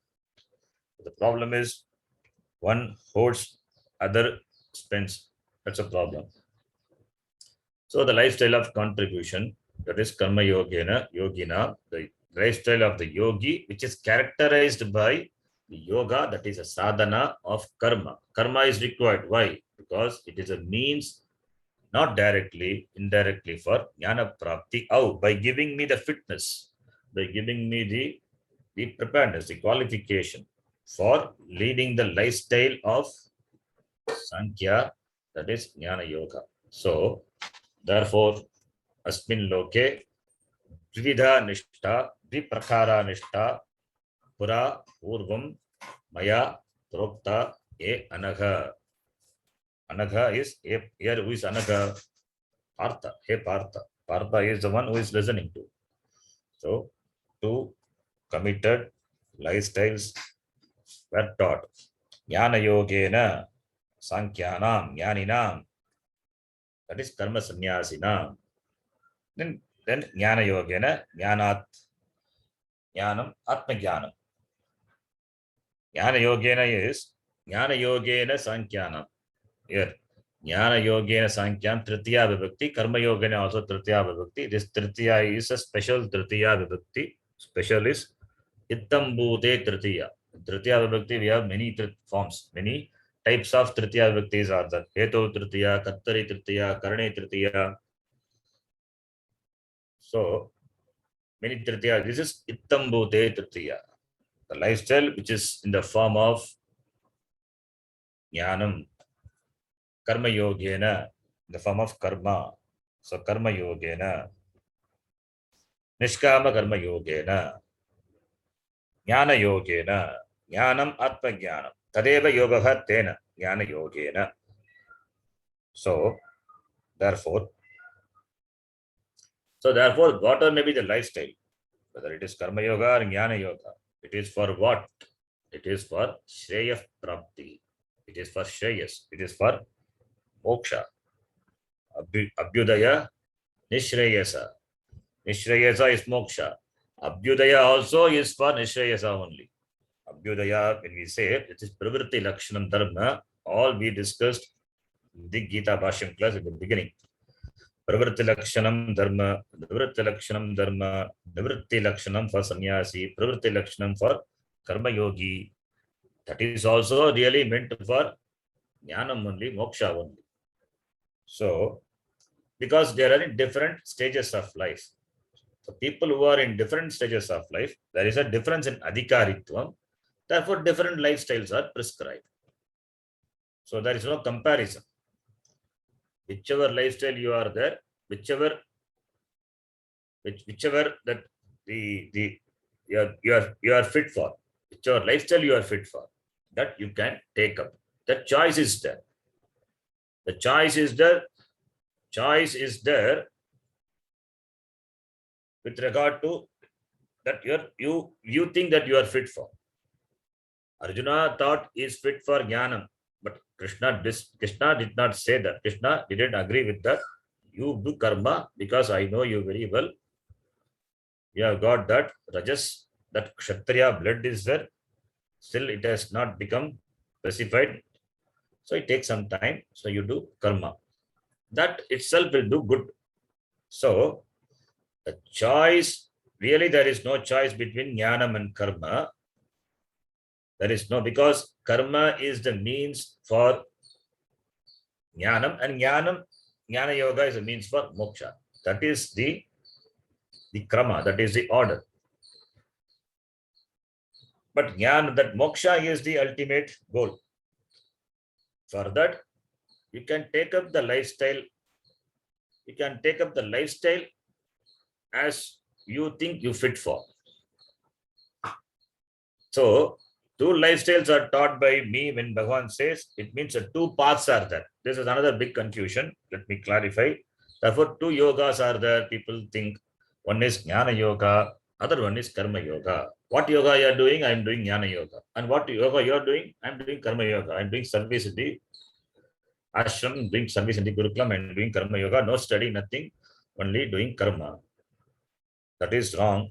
Speaker 1: The problem is one hoards, other spends. That's a problem. So the lifestyle of contribution, that is karma yogena, yogina, the lifestyle of the yogi, which is characterized by the yoga, that is a sadhana of karma. Karma is required. Why? Because it is a means, not directly, indirectly, for jnana prapti. How? By giving me the fitness, by giving me the preparedness, the qualification for leading the lifestyle of Sankhya, that is jnana yoga. So, therefore, asmin loke, dvidha nishta, dviprakara nishta, pura urvam maya prokta e anagha. Anagha is here. Who is Anagha? Partha. Hey Partha. Partha is the one who is listening to. So, two committed lifestyles were taught. Jnana yogena sankyanam jnaninam. That is karma sannyasina. Then jnana yogena jnanat jnanam atma jnanam. Jnana yogena is jnana yogena sankyanam. Here, jnana yogena sankhyan tritiya vibhakti, karma yogena also tritiya vibhakti. This tritiya is a special tritiya vibhakti. Special is ittam bhute tritiya. Tritiya vibhakti, we have many forms, many types of tritiya vibhaktis are there. Heto tritiya, kattari tritiya, karne tritiya. So, many tritiya. This is ittam bhute tritiya. The lifestyle which is in the form of Jnanam karma yogena, the form of karma. So karma yogena, nishkama karma yogena, jnana yogena, jnanam atma jnanam. Tadeva yogaha tena jnana yogena. So therefore, whatever may be the lifestyle, whether it is karma yoga or jnana yoga, it is for what? It is for Shreya Prapti. It is for Shreyas. It is for Moksha. Abhyudaya, Nishreyasa. Nishreyasa is Moksha. Abhyudaya also is for Nishreyasa only. Abhyudaya, when we say it is Pravritti Lakshanam Dharma, all we discussed in the Gita Bhashyam class at the beginning. Pravritti Lakshanam Dharma, Nivritti Lakshanam Dharma, Nivritti Lakshanam for Sannyasi, Pravritti Lakshanam for Karma Yogi. That is also really meant for Jnanam only, Moksha only. So, because there are in different stages of life. So, people who are in different stages of life, there is a difference in Adhikaritvam. Therefore, different lifestyles are prescribed. So, there is no comparison. Whichever lifestyle you are there, whichever that you are fit for, whichever lifestyle you are fit for, that you can take up. The choice is there. The choice is there. Choice is there with regard to that you think that you are fit for. Arjuna thought he is fit for Jnanam, but Krishna did not say that. Krishna didn't agree with that. You do karma because I know you very well. You have got that Rajas, that Kshatriya blood is there. Still, it has not become specified. So it takes some time. So you do karma. That itself will do good. So the choice, really there is no choice between Jnanam and karma. There is no, because karma is the means for Jnanam, and Jnana Yoga is a means for moksha. That is the krama, that is the order. But Jnana, that moksha is the ultimate goal. For that, you can take up the lifestyle. You can take up the lifestyle as you think you fit for. So, two lifestyles are taught by me when Bhagavan says, it means that two paths are there. This is another big confusion. Let me clarify. Therefore, two yogas are there. People think one is Jnana Yoga, other one is Karma Yoga. What yoga you are doing? I am doing Jnana Yoga. And what yoga you are doing? I am doing Karma Yoga. I am doing service in the ashram, doing service in the Gurukulam, and doing Karma Yoga. No study, nothing. Only doing Karma. That is wrong.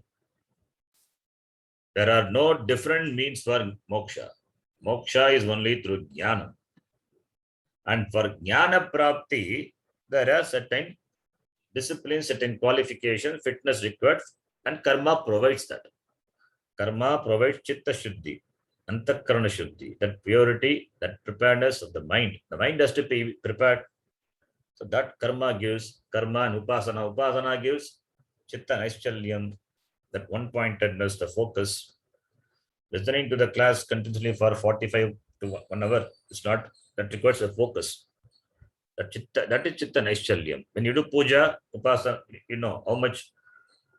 Speaker 1: There are no different means for moksha. Moksha is only through jnana. And for jnana prapti, there are certain disciplines, certain qualifications, fitness required, and karma provides that. Karma provides chitta shuddhi, antakarana shuddhi, that purity, that preparedness of the mind. The mind has to be prepared. So that karma gives, karma and upasana. Upasana gives chitta naischalya, that one-pointedness, the focus. Listening to the class continuously for 45 to 1 hour is not, that requires a focus. That is chitta naischalyam. When you do puja, upasana, you know how much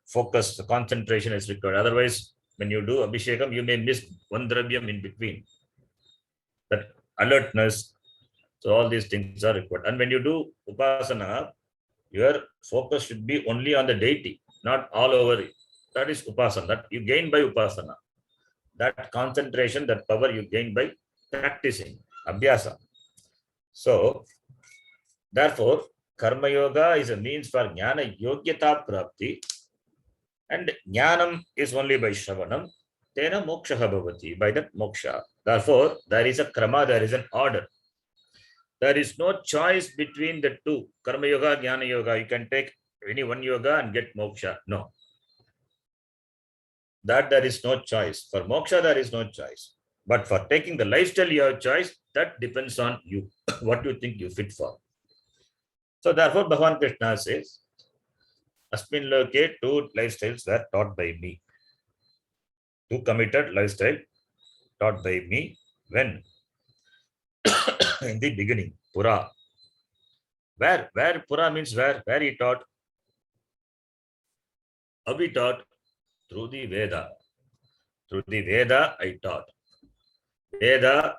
Speaker 1: focus, the concentration is required. Otherwise, when you do abhishekam, you may miss one dravyam in between. That alertness, so all these things are required. And when you do upasana, your focus should be only on the deity, not all over it. That is upasana. That you gain by upasana. That concentration, that power you gain by practicing, abhyasa. So, therefore, karma yoga is a means for jnana yogyata prapti, and jnanam is only by shravanam, tena mokshaha bhavati, by that moksha. Therefore, there is a krama, there is an order. There is no choice between the two, karma yoga, jnana yoga. You can take any one yoga and get moksha. No. That there is no choice. For moksha, there is no choice. But for taking the lifestyle you have choice, that depends on you, what you think you fit for. So therefore, Bhagavan Krishna says, Asmin loke, two lifestyles were taught by me. Two committed lifestyle taught by me when in the beginning, Pura. Where Pura means where he taught. How he taught? Through the Veda. Through the Veda, I taught. Veda,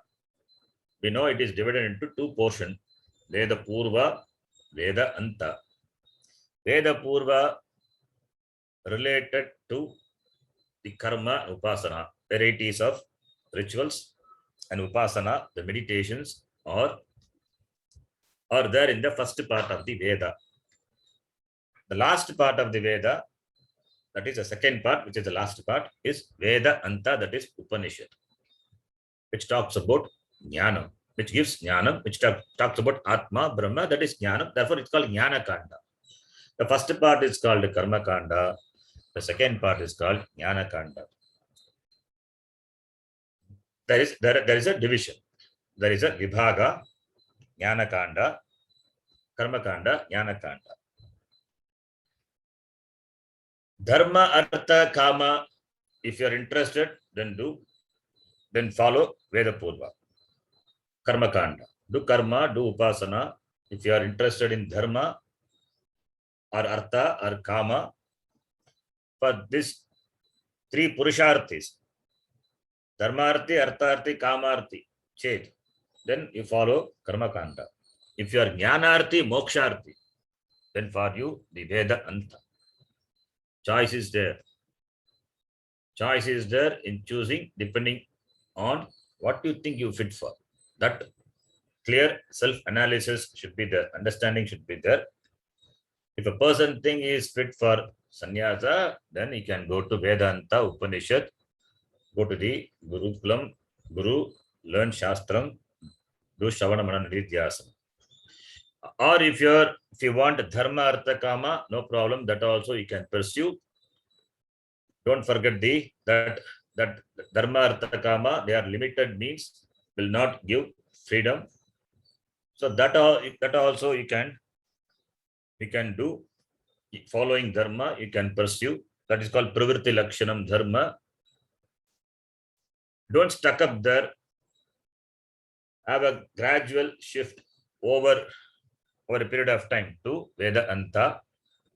Speaker 1: we know it is divided into two portions. Veda Purva, Veda Anta. Veda Purva related to the karma upasana, varieties of rituals and upasana, the meditations are there in the first part of the Veda. The last part of the Veda, that is the second part, which is the last part, is Veda Anta, that is Upanishad, which talks about Jnana, which gives Jnana, which talks about Atma, Brahma, that is Jnana. Therefore, it's called Jnana Kanda. The first part is called Karma Kanda. The second part is called Jnana Kanda. There is a division. There is a Vibhaga, Jnana Kanda, Karma Kanda, Jnana Kanda. Dharma, Artha, Kama, if you are interested, then follow Veda Purva. Karma Kanda. Do karma, do upasana. If you are interested in dharma or artha or kama, for these three purusharthis, dharmarthi, artharthi, kamarthi, chet, then you follow Karma Kanda. If you are jnanarthi, moksharthi, then for you the Veda Anta. Choice is there. Choice is there in choosing depending on what you think you fit for. That clear self-analysis should be there. Understanding should be there. If a person thinks he is fit for sannyasa, then he can go to Vedanta, Upanishad, go to the Gurukulam, Guru, learn Shastram, do Shravana Manana Nidhyasana. Or if you want Dharma, Artha, Kama, no problem, that also you can pursue. Don't forget that Dharma, Artha, Kama, they are limited means, will not give freedom. So that also you can do. Following Dharma, you can pursue. That is called Pravritti Lakshanam Dharma. Don't stuck up there. Have a gradual shift over a period of time to Veda Anta.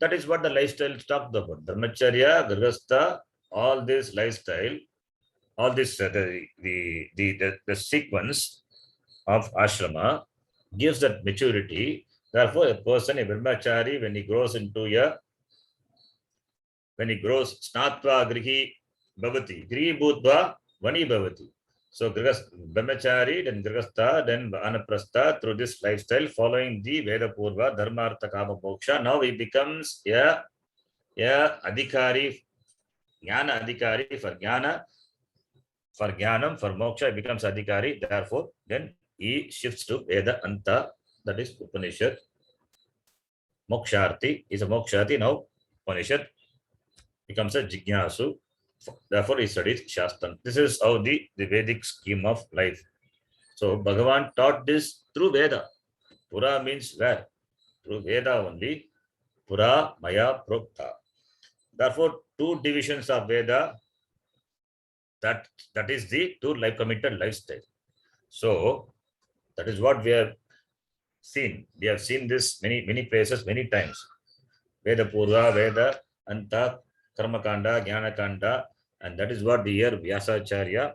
Speaker 1: That is what the lifestyle talked about. Dharmacharya, Grihastha, all this lifestyle, all this the sequence of ashrama gives that maturity. Therefore, a person, a brahmachari, when he grows snatva grihi bhavati, grihi bhutva vani bhavati. So brahmachari, then grihastha, then vanaprastha, through this lifestyle, following the Veda Purva, Dharma, Artha, Kama, Moksha, now he becomes a adhikari, jnana adhikari for jnana, for jnanam, for moksha, he becomes adhikari. Therefore, then he shifts to Veda Anta, that is Upanishad. Moksharthi is a moksharthi, now Upanishad becomes a jignasu. Therefore, he studies Shastram. This is how the Vedic scheme of life. So, Bhagavan taught this through Veda. Pura means where? Through Veda only. Pura Maya Prokta. Therefore, two divisions of Veda, that is the two life committed lifestyle. So, that is what we have seen. We have seen this many places, many times. Veda Purva, Veda Anta, Karma Kanda, Jnana Kanda, and that is what the year Vyasacharya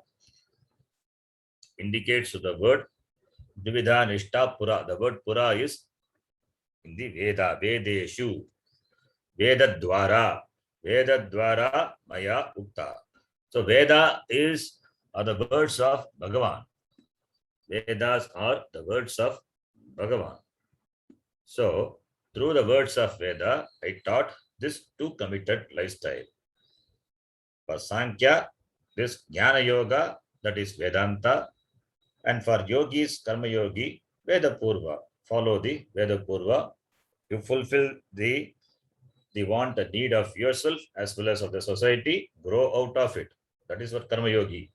Speaker 1: indicates to the word Dvividha Nishta Pura. The word Pura is in the Veda, Vedeshu, Veda Dwara Maya Ukta. So Veda are the words of Bhagavan. Vedas are the words of Bhagavan. So through the words of Veda, I taught this two committed lifestyle. For Sankhya, this Jnana Yoga, that is Vedanta, and for yogis, Karma Yogi, Veda Purva. Follow the Veda Purva. You fulfill the want, the need of yourself as well as of the society, grow out of it. That is what Karma Yogi.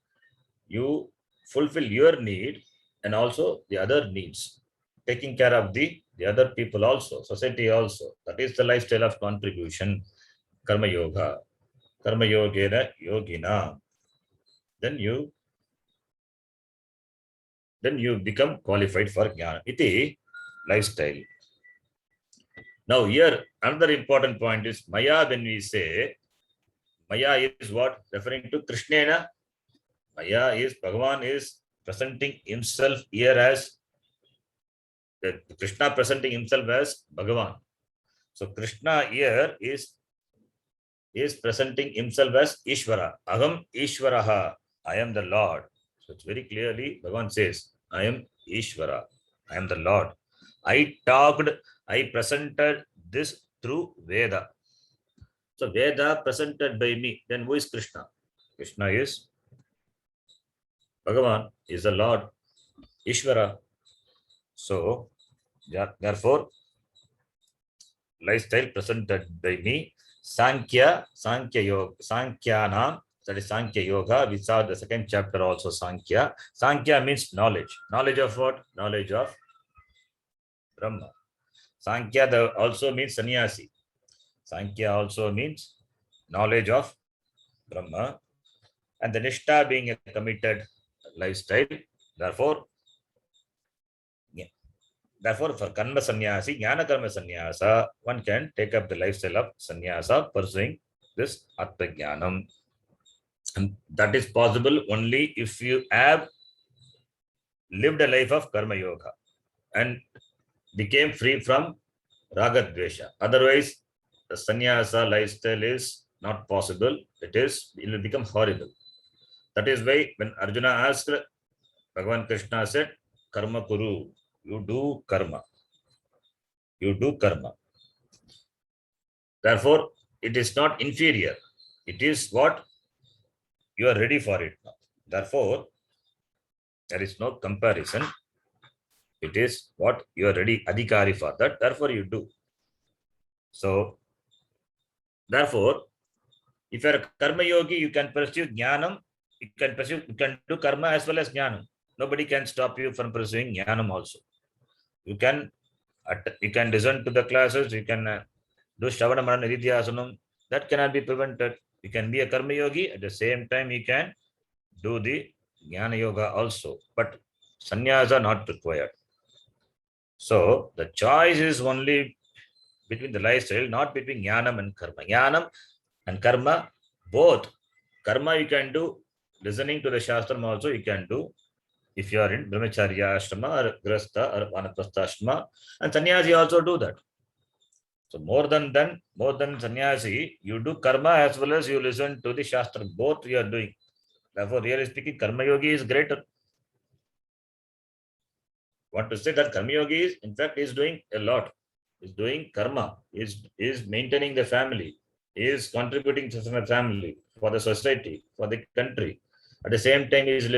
Speaker 1: You fulfill your need and also the other needs, taking care of the other people also, society also. That is the lifestyle of contribution, Karma Yoga. Karma Yogena Yogina. Then you then you become qualified for jnana. Iti lifestyle. Now here another important point is Maya. When we say Maya is what? Referring to Krishnena. Maya is Bhagavan is presenting himself here as Krishna presenting himself as Bhagavan. So Krishna here is presenting himself as Ishvara. Aham Ishvaraha. I am the Lord. So it's very clearly Bhagavan says, I am Ishvara. I am the Lord. I presented this through Veda. So Veda presented by me. Then who is Krishna? Krishna is Bhagavan, is the Lord, Ishvara. So therefore, lifestyle presented by me, Sankhya Yoga, Sankhyanam, that is Sankhya Yoga. We saw the second chapter also, Sankhya. Sankhya means knowledge. Knowledge of what? Knowledge of Brahma. Sankhya also means sannyasi. Sankhya also means knowledge of Brahma. And the Nishtha being a committed lifestyle. Therefore, for karma sannyasi, jnana karma sannyasa, one can take up the lifestyle of sannyasa, pursuing this Atma Jnanam. And that is possible only if you have lived a life of karma yoga and became free from raga dvesha. Otherwise, the sannyasa lifestyle is not possible. It will become horrible. That is why when Arjuna asked, Bhagavan Krishna said, karma kuru, you do karma. You do karma. Therefore, it is not inferior. It is what you are ready for it now. Therefore, there is no comparison. It is what you are ready, adhikari for that. Therefore, you do. So, therefore, if you are a karma yogi, you can pursue jnanam. You can do karma as well as jnanam. Nobody can stop you from pursuing jnanam also. You can listen to the classes. You can do Shravana Marana Nidhyasanam. That cannot be prevented. You can be a karma yogi. At the same time, you can do the jnana yoga also. But sannyasa not required. So the choice is only between the lifestyle, not between jnanam and karma. Jnanam and karma, both. Karma you can do, listening to the shastram also you can do. If you are in brahmacharya ashrama or grastha or vanaprastha ashrama, and sannyasi also do that. So more than sannyasi, you do karma as well as you listen to the shastra. Both you are doing. Therefore, really speaking, karma yogi is greater. I want to say that karma yogi is, in fact, is doing a lot. Is doing karma. Is maintaining the family. Is contributing to the family, for the society, for the country. At the same time, is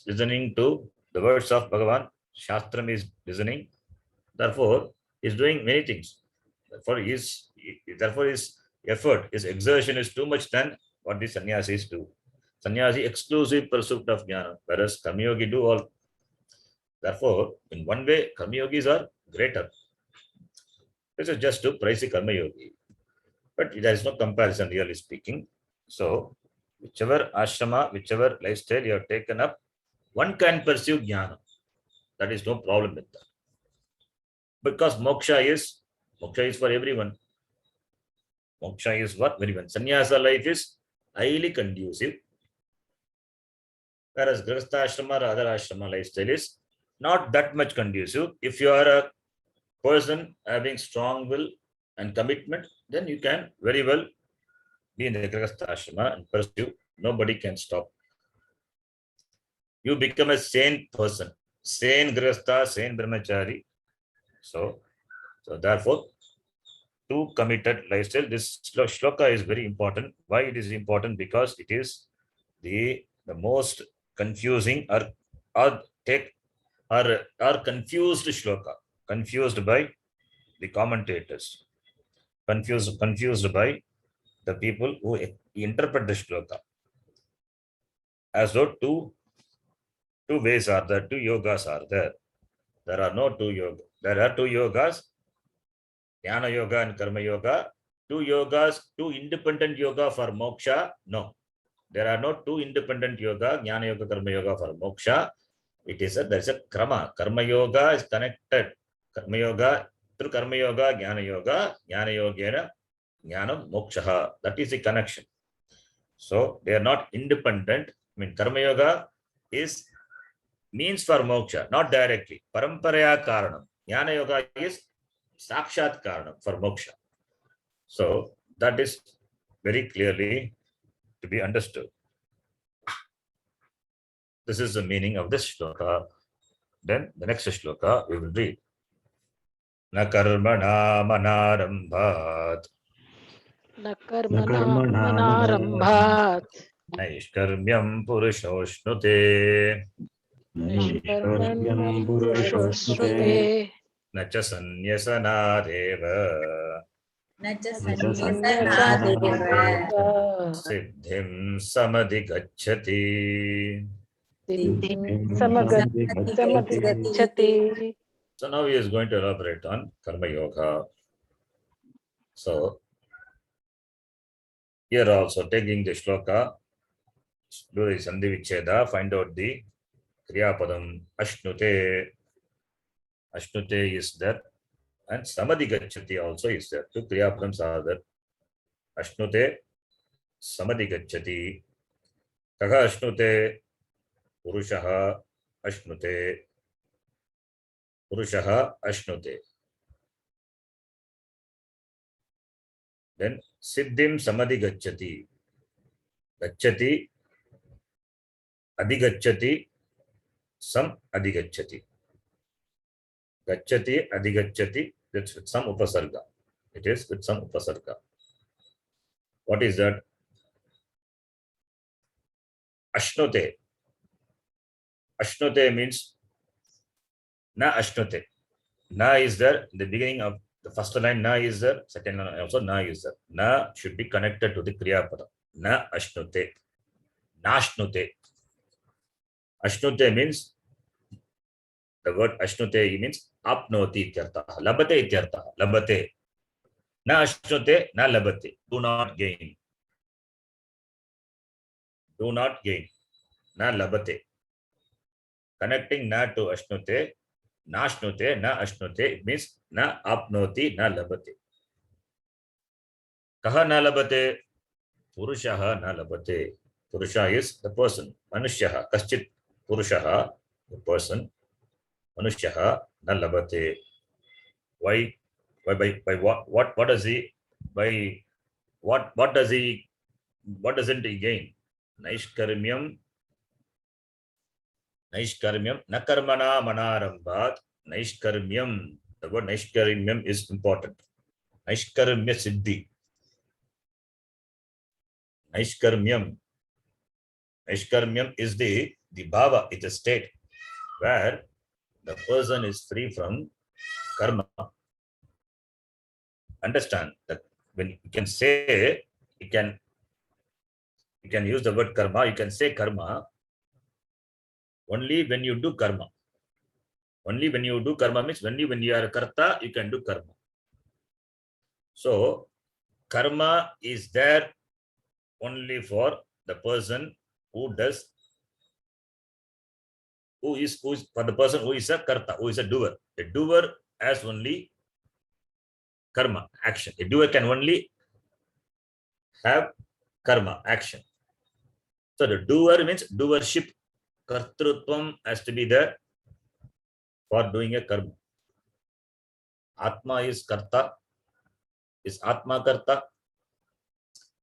Speaker 1: listening to the words of Bhagavan. Shastram is listening. Therefore, is doing many things. Therefore, his effort, his exertion is too much than what the sannyasis do. Sannyasi exclusive pursuit of jnana, whereas karma yogi do all. Therefore, in one way, karma yogis are greater. This is just to praise the karma yogi. But there is no comparison, really speaking. So, whichever ashrama, whichever lifestyle you have taken up, one can pursue jnana. That is no problem with that. Because moksha is for everyone. Moksha is for everyone. Sannyasa life is highly conducive. Whereas grihastha ashrama or other ashrama lifestyle is not that much conducive. If you are a person having strong will and commitment, then you can very well be in the grihastha ashrama and pursue. Nobody can stop. You become a sane person, sane grihastha, sane brahmachari. So therefore, two committed lifestyle. This shloka is very important. Why it is important? Because it is the most confusing or confused shloka, confused by the commentators, confused by the people who interpret the shloka. As though two ways are there, two yogas are there. There are no two yogas. There are two yogas, jnana yoga and karma yoga. Two yogas, two independent yoga for moksha. No. There are no two independent yoga, jnana yoga, karma yoga for moksha. It is there's a krama. Karma yoga is connected. Karma yoga, through karma yoga, jnana yogena, jnanam moksha. That is the connection. So they are not independent. I mean, karma yoga is means for moksha, not directly. Paramparaya karanam. Jnana yoga is sakshat karanam for moksha. So that is very clearly to be understood. This is the meaning of this shloka. Then the next shloka we will read. Na karmana manarambhat
Speaker 2: न कर्मणा मनारम्भात्
Speaker 1: naishkarmyam purushošnute
Speaker 2: निष्कर्म्यं पुरुषोऽश्नुते
Speaker 1: na cha sanyasanadev
Speaker 3: न च
Speaker 2: सन्न्यसनादेव
Speaker 1: siddhim samadhigacchati.
Speaker 2: सिद्धिं समधिगच्छति.
Speaker 1: So now he is going to elaborate on karma yoga. So here also taking the shloka, do the sandhi vicheda, find out the kriya padam ashnute. Ashnute is there, and samadhigacchati also is there. Two kriya padams are there. Ashnute, samadhigacchati. Kaha ashnute, purushaha ashnute. Purushaha ashnute. Then siddhim samadhigacchati. Gacchati, adhigacchati, sam adhigacchati. Gacchati, adhigacchati, that's with some upasarga. It is with some upasarga. What is that? Ashnute. Ashnute means na ashnute. Na is there in the beginning of the first line, na is there, second line also na is there. Na should be connected to the kriya pada. Na ashnute. Nashnute. Ashnute means, the word ashnute means apnoti ityartha. Labate ityartha. Labate. Na ashnute, na labate. Do not gain. Do not gain. Na labate. Connecting na to ashnute, nashnute, na ashnute, it means na apnoti, na labate. Kaha na labate? Purushaha na labate. Purusha is the person. Manushyaha. Kaschit purushaha, the person. Manushyaha na labate. Why? By what does he? By what does he? What doesn't he gain? Naishkarmyam. Naishkarmyam. Nakarmana manarambhat. Naishkarmyam. The word Naishkarmyam is important. Naishkarmya siddhi. Naishkarmyam. Naishkarmyam is the bhava, it's a state where the person is free from karma. Understand that when you can say, you can use the word karma, you can say karma only when you do karma. Only when you do karma means only when you are a karta, you can do karma. So karma is there only for the person who does, who is for the person who is a karta, who is a doer. A doer has only karma, action. A doer can only have karma, action. So the doer means doership. Kartrutvam has to be there for doing a karma. Atma is karta. Is Atma karta?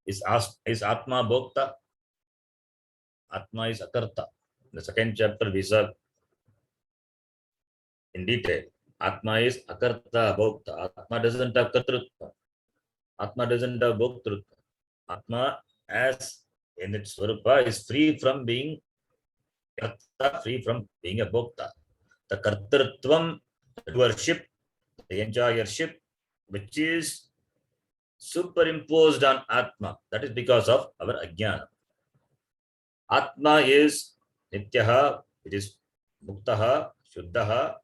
Speaker 1: Is Atma bhokta? Atma is akarta. The second chapter we saw in detail. Atma is akarta bhokta. Atma doesn't have kartrutva. Atma doesn't have bhoktrutva. Atma as in its swarupa is free from being karta, free from being a bhokta. The kartrutvam, the worship, the enjoyership, which is superimposed on Atma, that is because of our ajnana. Atma is nityaha, it is muktaha, shuddhaha.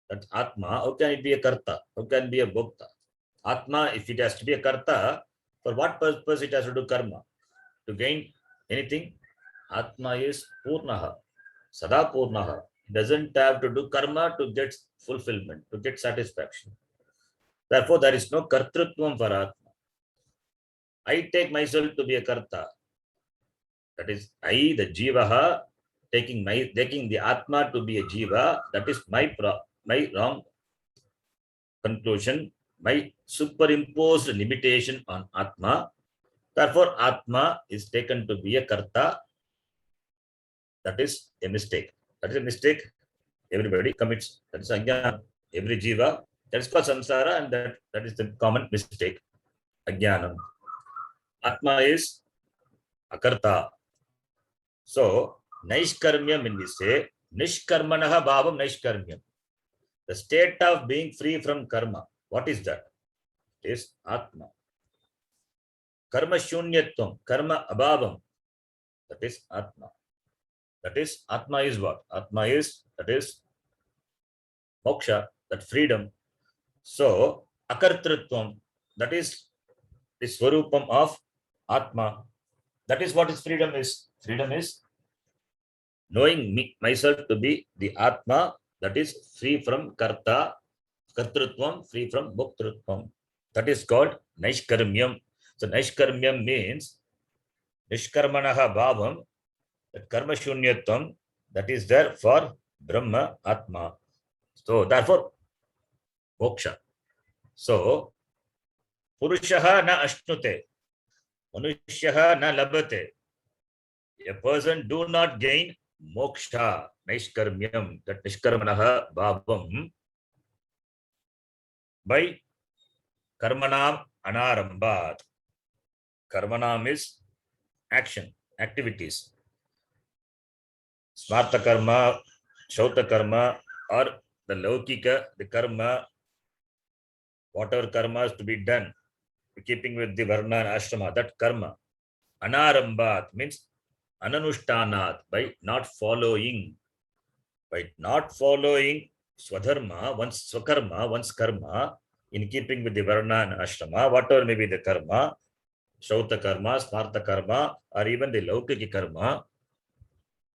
Speaker 1: That Atma, how can it be a karta? How can it be a bhokta? Atma, if it has to be a karta, for what purpose it has to do karma? To gain anything? Atma is purnaha. Sada Purnaha. He doesn't have to do karma to get fulfillment, to get satisfaction. Therefore, there is no kartrutvam for Atma. I take myself to be a karta. That is, I, the jivaha, taking the Atma to be a jiva. That is my wrong conclusion, my superimposed limitation on Atma. Therefore, Atma is taken to be a karta. That is a mistake. That is a mistake everybody commits. That is ajnana. Every jiva. That is called samsara, and that is the common mistake. Ajnanam. Atma is akarta. So, naishkarmyam, when we say, nishkarmanaha bhavam naishkarmyam. The state of being free from karma. What is that? It is Atma. Karma shunyatvam, karma abhavam. That is Atma. That is, Atma is what? Atma is, that is moksha, that freedom. So, akartrutvam, that is the swarupam of Atma. That is what is freedom is. Freedom is knowing myself to be the Atma, that is free from karta, kartrutvam, free from bhoktrutvam. That is called naishkarmyam. So, naishkarmyam means nishkarmanaha bhavam, that karma shunyatvam, that is there for Brahma, Atma. So, therefore, moksha. So, purushaha na ashnute, manushyaha na labate. A person do not gain moksha, naishkarmyam, that nishkarmanaha bhavam, by karmanam anarambhat. Karmanam is action, activities. Smarta karma, shauta karma, or the laukika, the karma, whatever karma is to be done, keeping with the varna and ashrama, that karma. Anarambhat means ananushthanat, by not following. By not following swadharma, one's swakarma, one's karma, in keeping with the varna and ashrama, whatever may be the karma, shauta karma, smarta karma, or even the laukiki karma,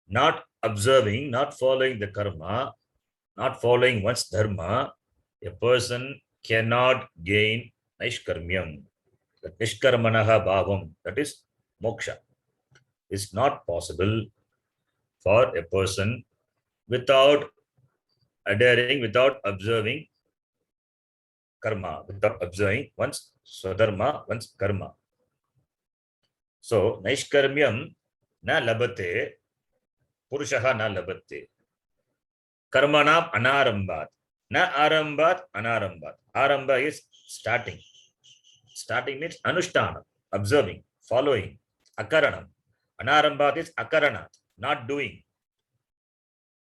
Speaker 1: not observing, not following the karma, not following one's dharma, a person cannot gain naishkarmyam. The nishkarmanaha bhavam, that is moksha, is not possible for a person without adhering, without observing karma, without observing one's swadharma, one's karma. So, naishkarmyam na labate, purushaha na labate. Karmanam anarambhat. Na arambhat, anarambhat. Arambha is starting. Starting means anushtana, observing, following. Akaranam. Anarambhat is akaranat, not doing.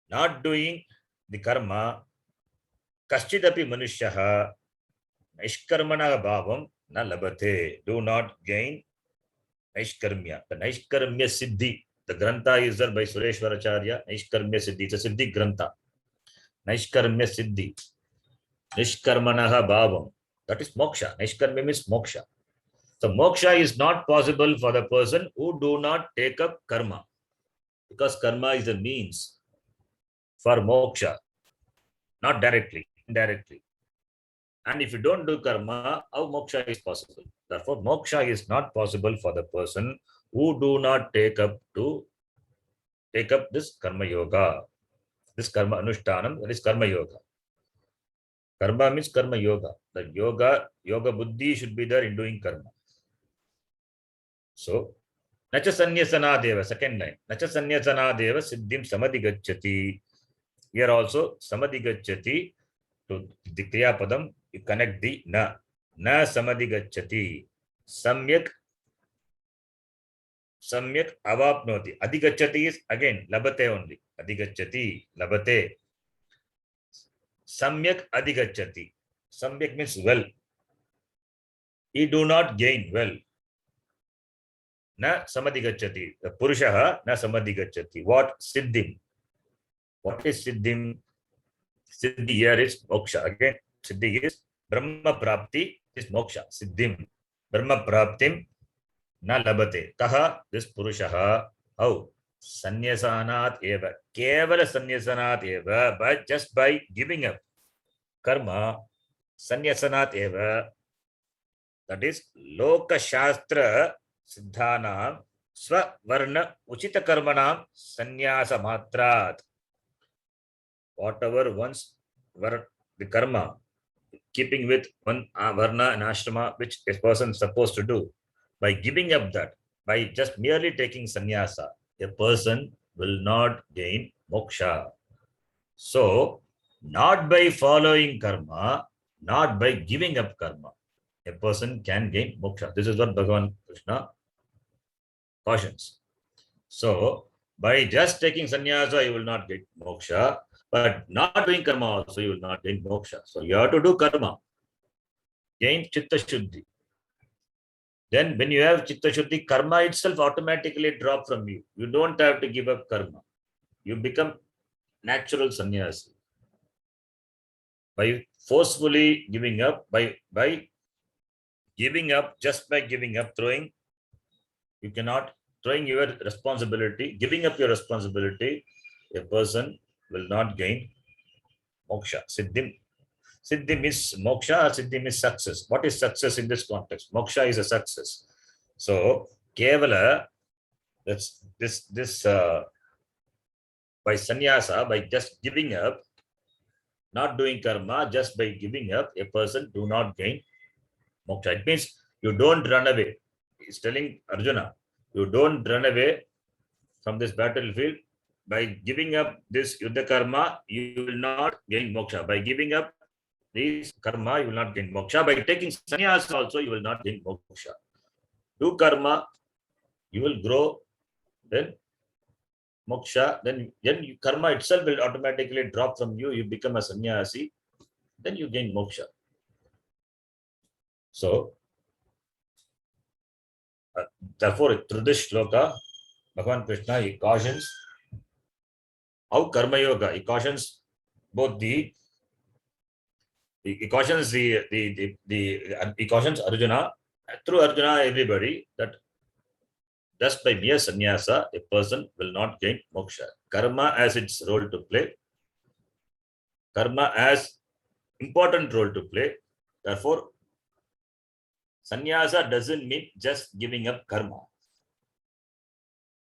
Speaker 1: Not doing the karma. Kaschidapi manushyaha naishkarmana bhavam na labate. Do not gain naishkarmya. The naishkarmya siddhi. The grantha is there by Sureshwaracharya. Naishkarmya siddhi. It's a siddhi grantha. Naishkarmya siddhi. Nishkarmanaha bhavam. That is moksha. Naishkarmya means moksha. So moksha is not possible for the person who do not take up karma. Because karma is a means for moksha. Not directly, indirectly. And if you don't do karma, how moksha is possible? Therefore, moksha is not possible for the person who do not take up this karma yoga. This karma anushtanam, that is karma yoga. Karma means karma yoga. The yoga buddhi should be there in doing karma. So, nacha sanyasanadeva, second line. Nacha sanyasanadeva siddhim samadhigacchati. Here also, samadhigacchati, to the kriya padam, you connect the na. Na samadhigacchati. Samyak avapnoti. Adhigacchati is again labate only. Adhigacchati, labate. Samyak adhigacchati. Samyak means well. He do not gain well. Na samadhigacchati. The purushaha na samadhigacchati. What? Siddhim. What is siddhim? Siddhi here is moksha. Again, siddhi is Brahma prapti is moksha. Siddhim. Brahma praptim na labate. Kaha, this purushaha. How? Sanyasanat eva. Kevala sanyasanat eva. But just by giving up karma, sanyasanat eva. That is Loka Shastra Siddhanam Swavarna Uchita Karmanam Sanyasa Matrat. Whatever one's the karma, keeping with one varna and ashrama which a person is supposed to do, by giving up that, by just merely taking sannyasa, a person will not gain moksha. So, not by following karma, not by giving up karma, a person can gain moksha. This is what Bhagavan Krishna cautions. So, by just taking sannyasa, you will not get moksha, but not doing karma also, you will not gain moksha. So, you have to do karma, gain chitta shuddhi. Then, when you have chitta shuddhi, karma itself automatically drop from you. You don't have to give up karma. You become natural sannyasi. By forcefully giving up, by giving up, just by giving up, throwing, you cannot, throwing your responsibility, giving up your responsibility, a person will not gain moksha. Siddhim. Siddhim is moksha or siddhim is success. What is success in this context? Moksha is a success. So, kevala, that's this by sannyasa, by just giving up, not doing karma, just by giving up, a person do not gain moksha. It means you don't run away. He's telling Arjuna, you don't run away from this battlefield. By giving up this yuddha karma, you will not gain moksha. By giving up this karma, you will not gain moksha. By taking sannyasa also, you will not gain moksha. Do karma, you will grow, then moksha, then karma itself will automatically drop from you. You become a sannyasi, then you gain moksha. So, therefore, through this shloka, Bhagavan Krishna, he cautions how karma yoga, he cautions both he cautions he cautions Arjuna, through Arjuna, everybody, that just by mere sannyasa, a person will not gain moksha. Karma has its role to play. Karma has important role to play. Therefore, sannyasa doesn't mean just giving up karma.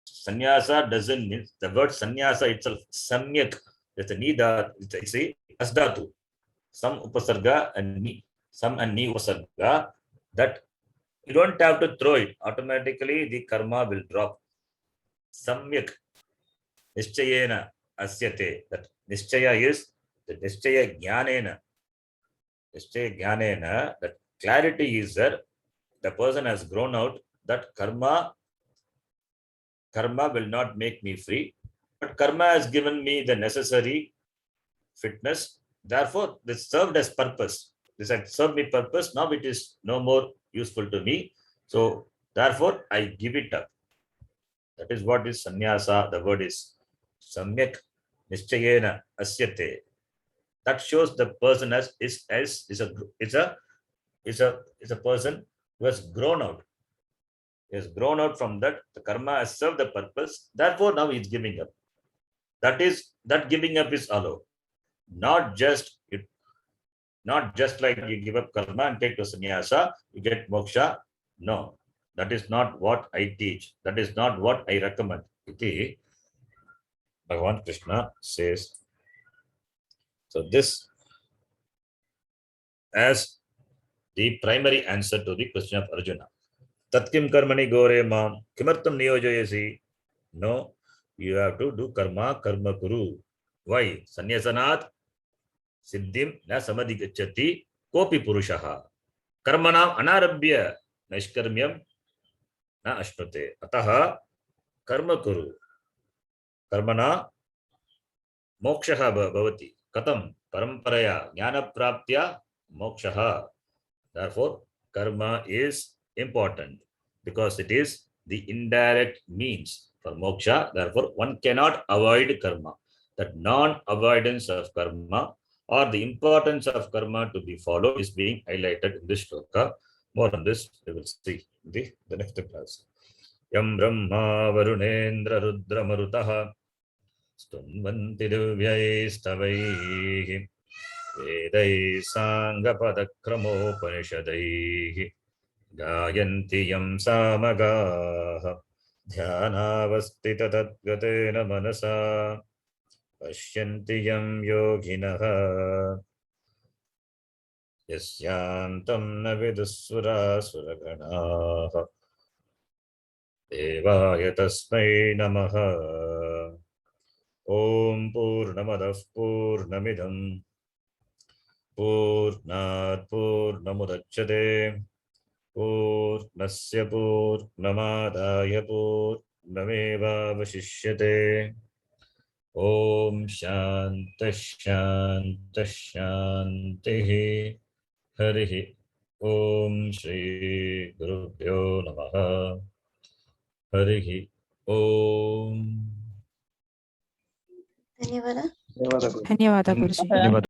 Speaker 1: Sannyasa doesn't mean, the word sannyasa itself, samyak, there's a nida, it's a asdatu. Some upasarga and ni, some and ni upasarga, that you don't have to throw it. Automatically, the karma will drop. Samyak nischayena asyate. That nischaya is the nischaya jnanena. Nischaya jnanena, that clarity is there. The person has grown out that karma will not make me free, but karma has given me the necessary fitness. Therefore, this served as purpose. This had served me purpose. Now it is no more useful to me. So, therefore, I give it up. That is what is sannyasa. The word is samyak nischayena asyate. That shows the person is a person who has grown out. He has grown out from that. The karma has served the purpose. Therefore, now he is giving up. That giving up is allowed. Not just like you give up karma and take to sannyasa, you get moksha. No, that is not what I teach. That is not what I recommend. Iti Bhagavan Krishna says. So this as the primary answer to the question of Arjuna. Tatkim karmani gore mam kimartam niyojayasi. No, you have to do karma kuru. Why? Sanyasanat siddhim na samadhigacchati kopi purushaha. Karmanam anarabhya naishkarmyam na ashnute. Ataha karma kuru. Karmana mokshaha bhavati. Katam paramparaya jnana praptya mokshaha. Therefore, karma is important because it is the indirect means for moksha. Therefore, one cannot avoid karma. That non-avoidance of karma or the importance of karma to be followed is being highlighted in this shloka. More on this we will see in the next class. यं ब्रह्मा वरुणेन्द्ररुद्रमरुतः स्तुन्वन्ति दिव्यैस्तवैः वेदैः साङ्गपदक्रमोपनिषदैः गायन्ति यं सामगाः ध्यानावस्थिततद्गतेन मनसा पश्यन्ति यं योगिनः यस्यान्तं न विदुःसुरासुरगणाः देवाय तस्मै नमः। ॐ पूर्णमदः पूर्णमिदं पूर्णात् पूर्णमुदच्यते पूर्णस्य पूर्णमादाय पूर्णमेवावशिष्यते। ॐ शान्तिः शान्तिः शान्तिः। हरिः ॐ श्री गुरुभ्यो नमः। हरिः ॐ।
Speaker 4: ಧನ್ಯವಾದ
Speaker 5: ಧನ್ಯವಾದ ಗುರುಜಿ.